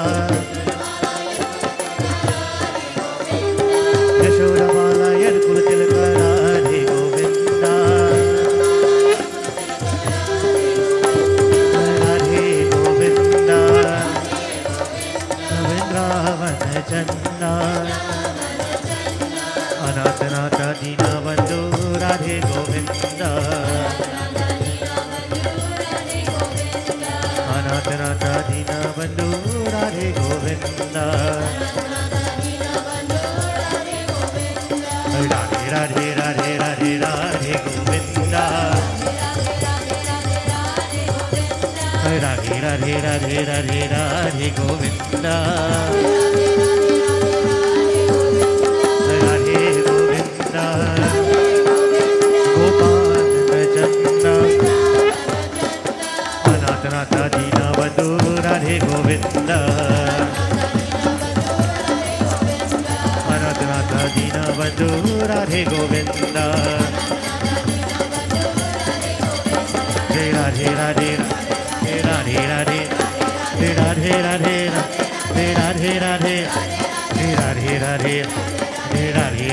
यशोदमाला यदुकुल तिलक राधे गोविंदा राधे गोविंदा वृंदावन चंदा अनाथ नाथ दीना बंधु राधे गोविंदा अनाथ नाथ दीना बंधु राधे गोविंदा राधे राधे राधे राधे राधे गोविंदा राधे राधे राधे राधे राधे गोविंदा राधे गोविंदा गोपाल चंदा अनाथ नाथ दीना बंधु राधे गोविंदा अनाथ नाथ दीना बंधु राधे गोविंदा जय राधे राधे राधे राधे राधे राधे राधे राधे राधे राधे राधे राधे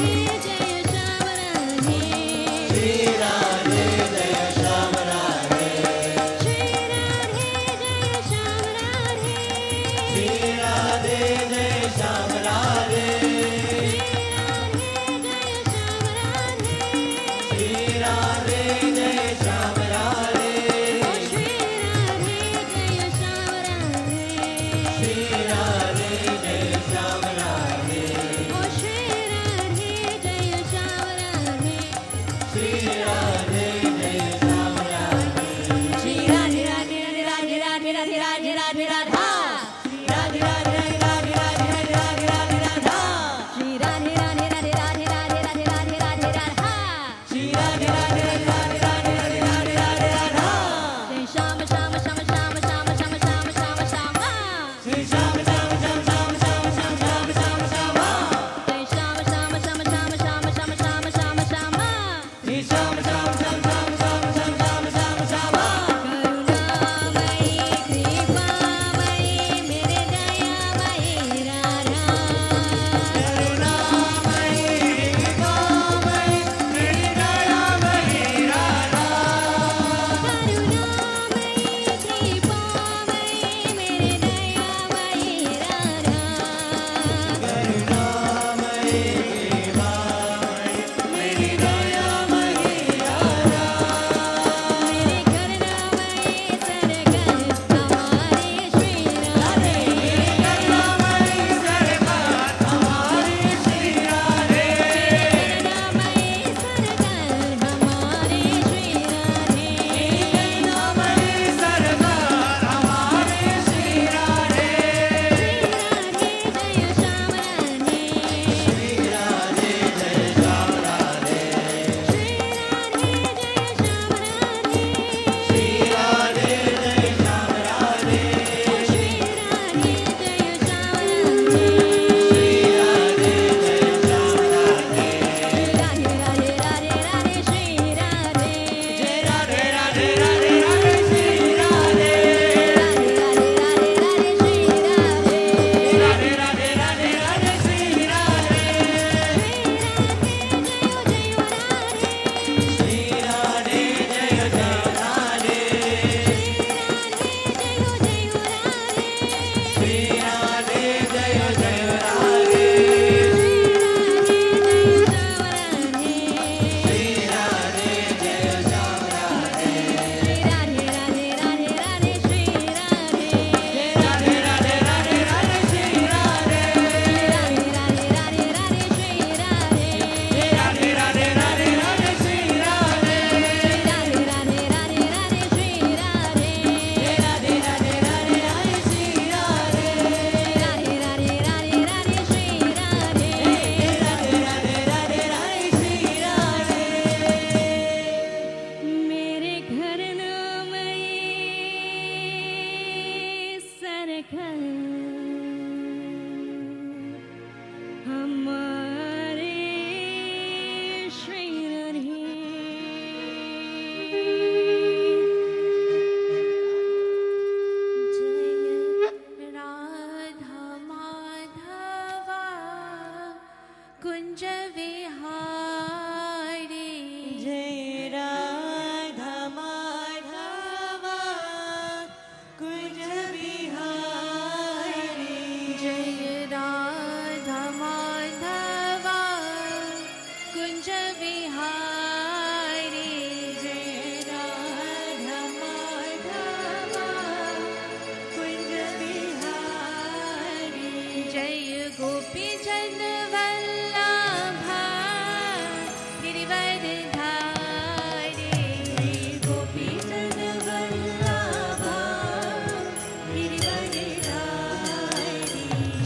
बिहारी जय राधा माधवा कुंज बिहारी जय राधा माधवा कुंज बिहारी जय राधा माधवा कुंज बिहारी जय गोपी जन वल्लभा गिरिवरधारी गोपी जन वल्लभा गिरिवरधारी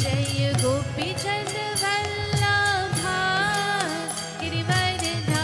जय गोपी जन वल्लभा गिरिवरधारी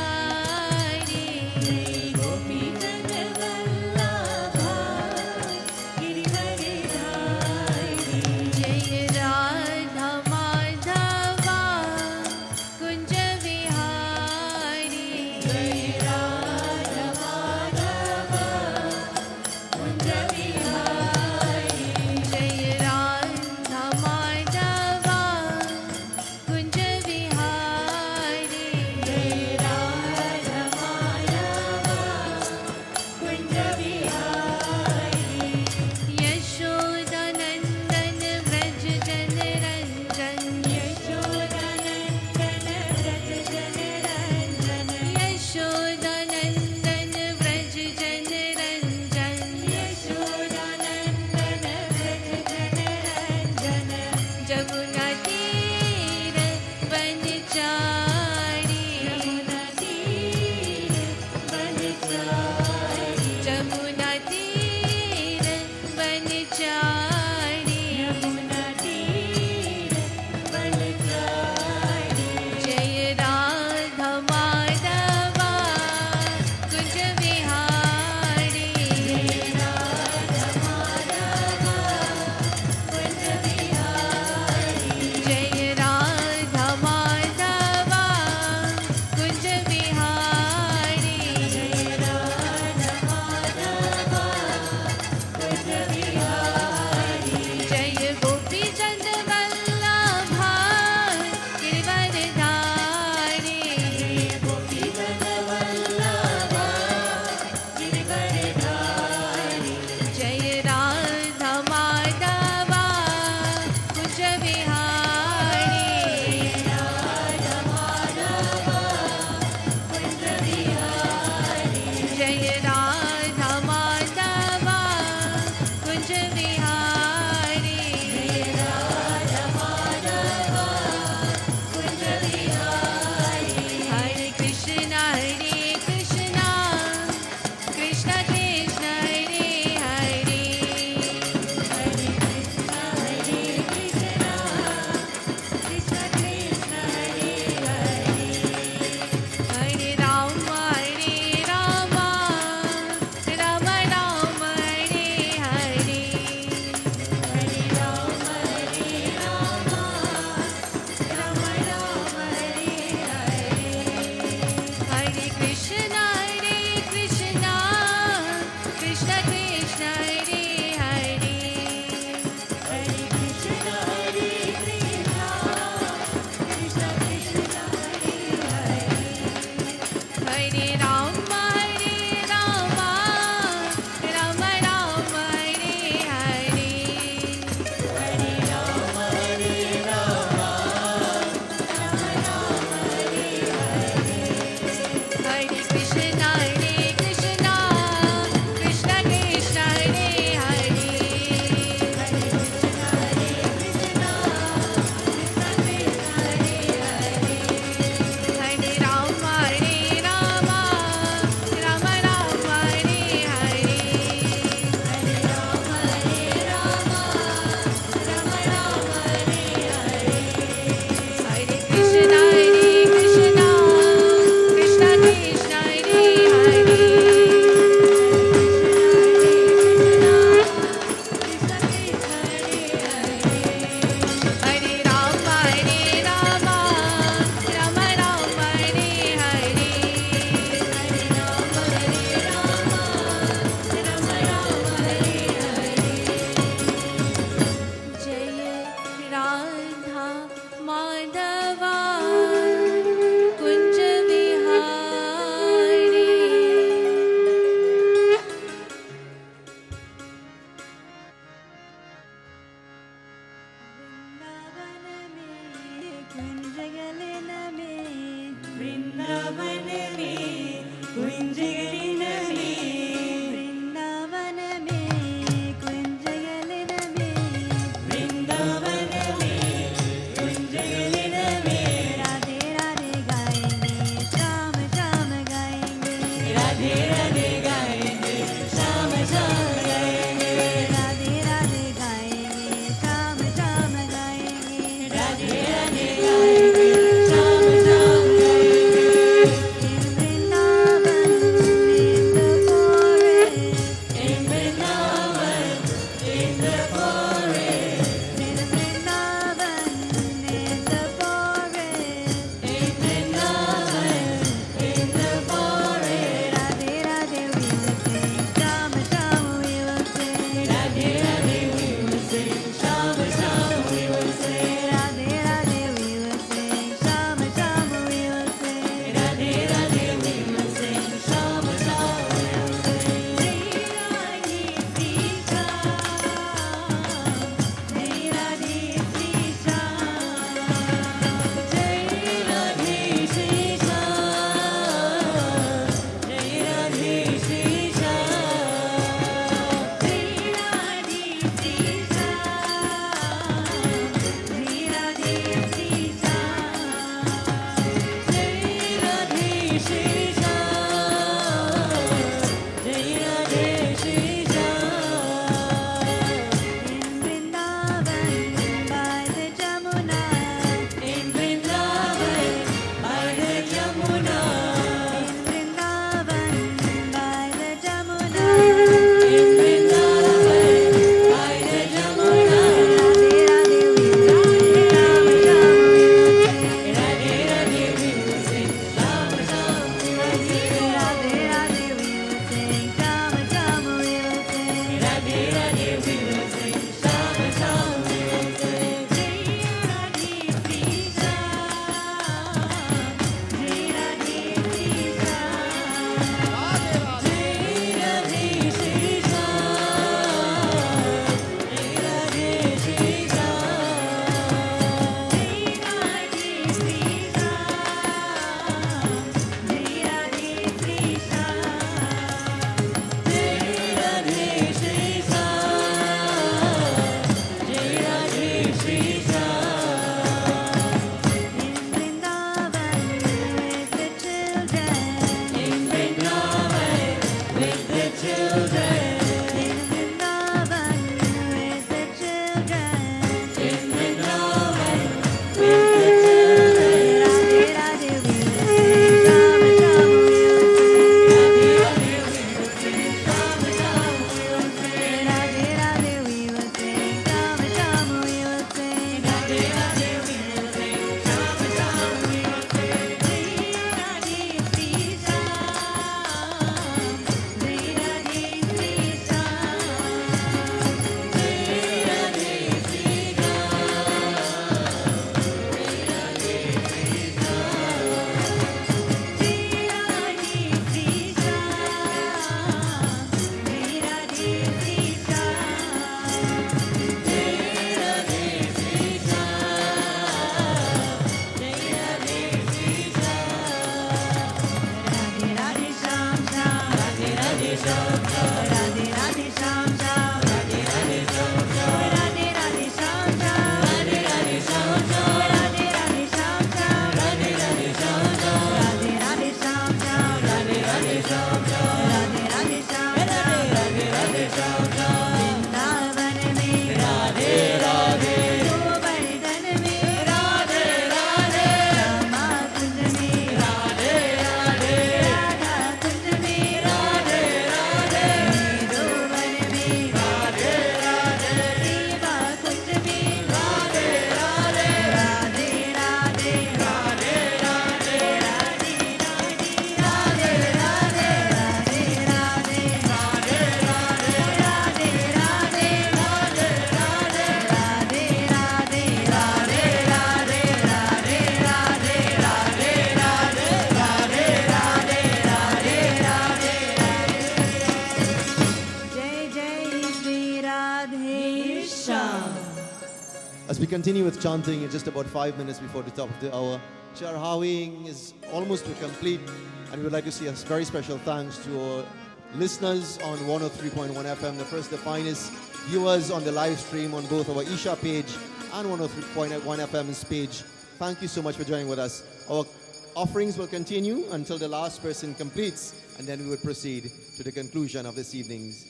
वृंदावन में कुंजगलिन में वृंदावन में कुंजगलिन में वृंदावन में कुंजगलिन में राधे राधे गाएंगे शाम शाम गाएंगे राधे राधे गाएंगे शाम शाम गाएंगे राधे राधे गाएंगे शाम शाम गाएंगे राधे राधे गाएंगे शाम शाम गाएंगे Vrindavan continue with chanting in just about 5 minutes before the top of the hour. Charhawing is almost to complete, and we would like to say a very special thanks to our listeners on 103.1 FM, the first, the finest viewers on the live stream on both our ISHA page and 103.1 FM's page. Thank you so much for joining with us. Our offerings will continue until the last person completes, and then we would proceed to the conclusion of this evening's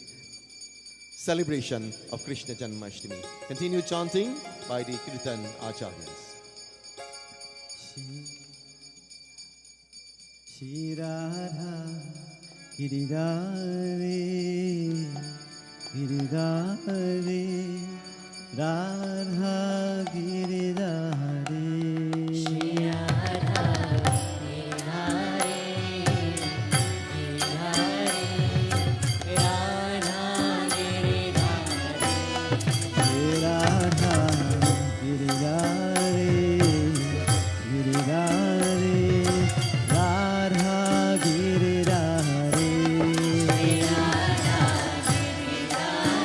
celebration of Krishna Janmashtami. Continue chanting by the Kirtan Acharyas. Shri Radha Giridhare Giridhare Radha Giridhare Shri Radha Giridhare Giridhare Radha Giridhare Shri Radha Giridhare Giridhare Radha Giridhare Shri Radha Giridhare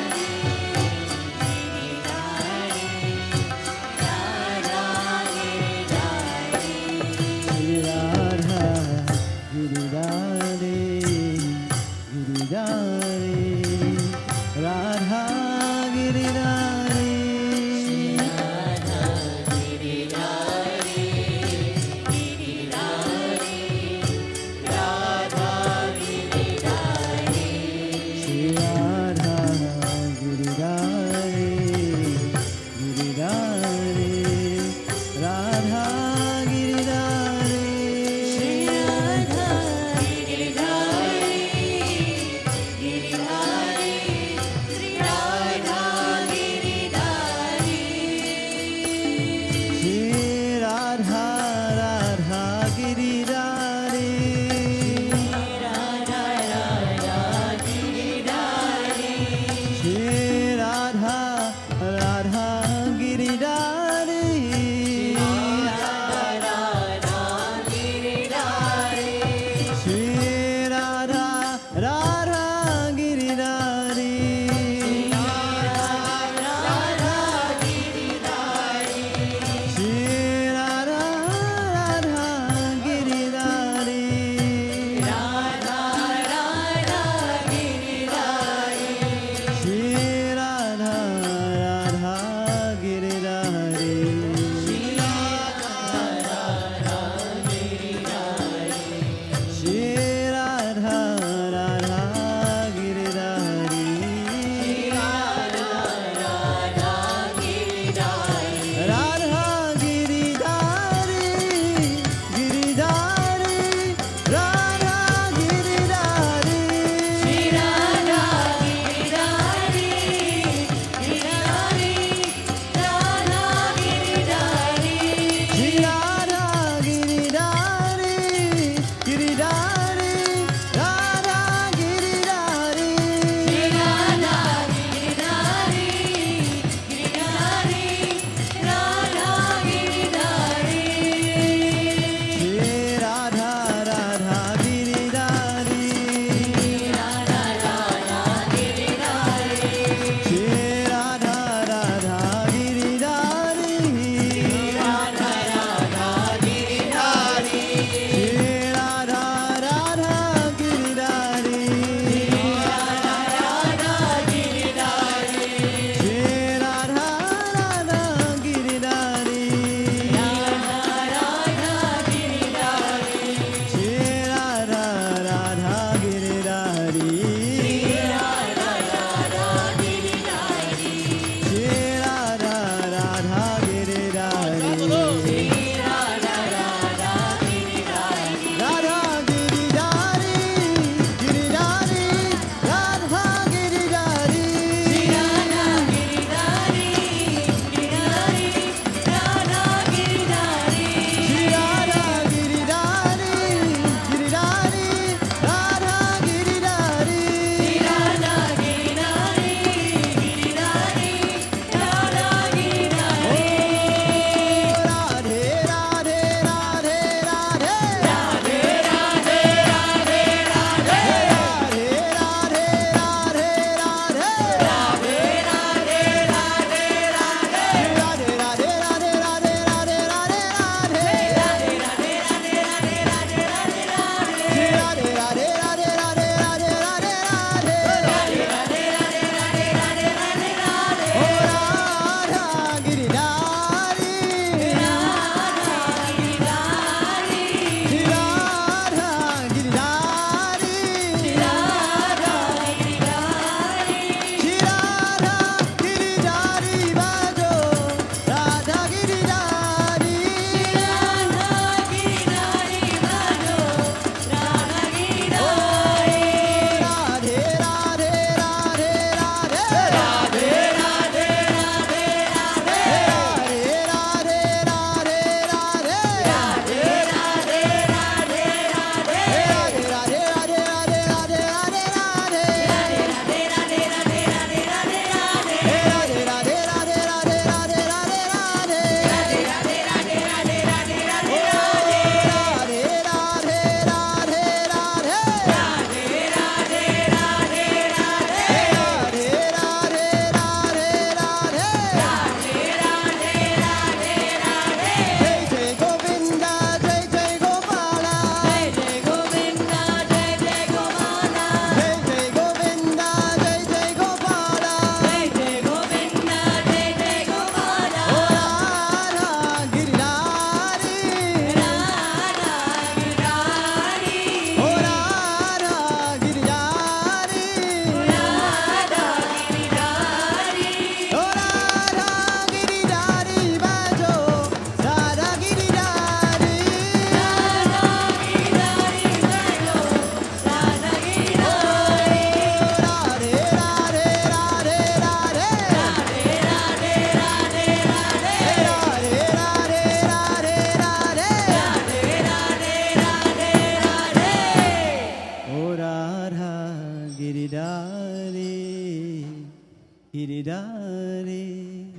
Giridhari,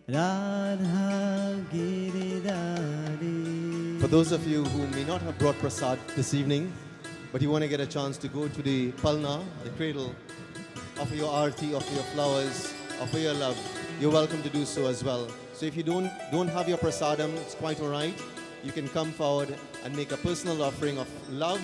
Radha Giridhari. For those of you who may not have brought prasad this evening, but you want to get a chance to go to the palna, the cradle, offer your arti, offer your flowers, offer your love, you're welcome to do so as well. So if you don't have your prasadam, it's quite all right. You can come forward and make a personal offering of love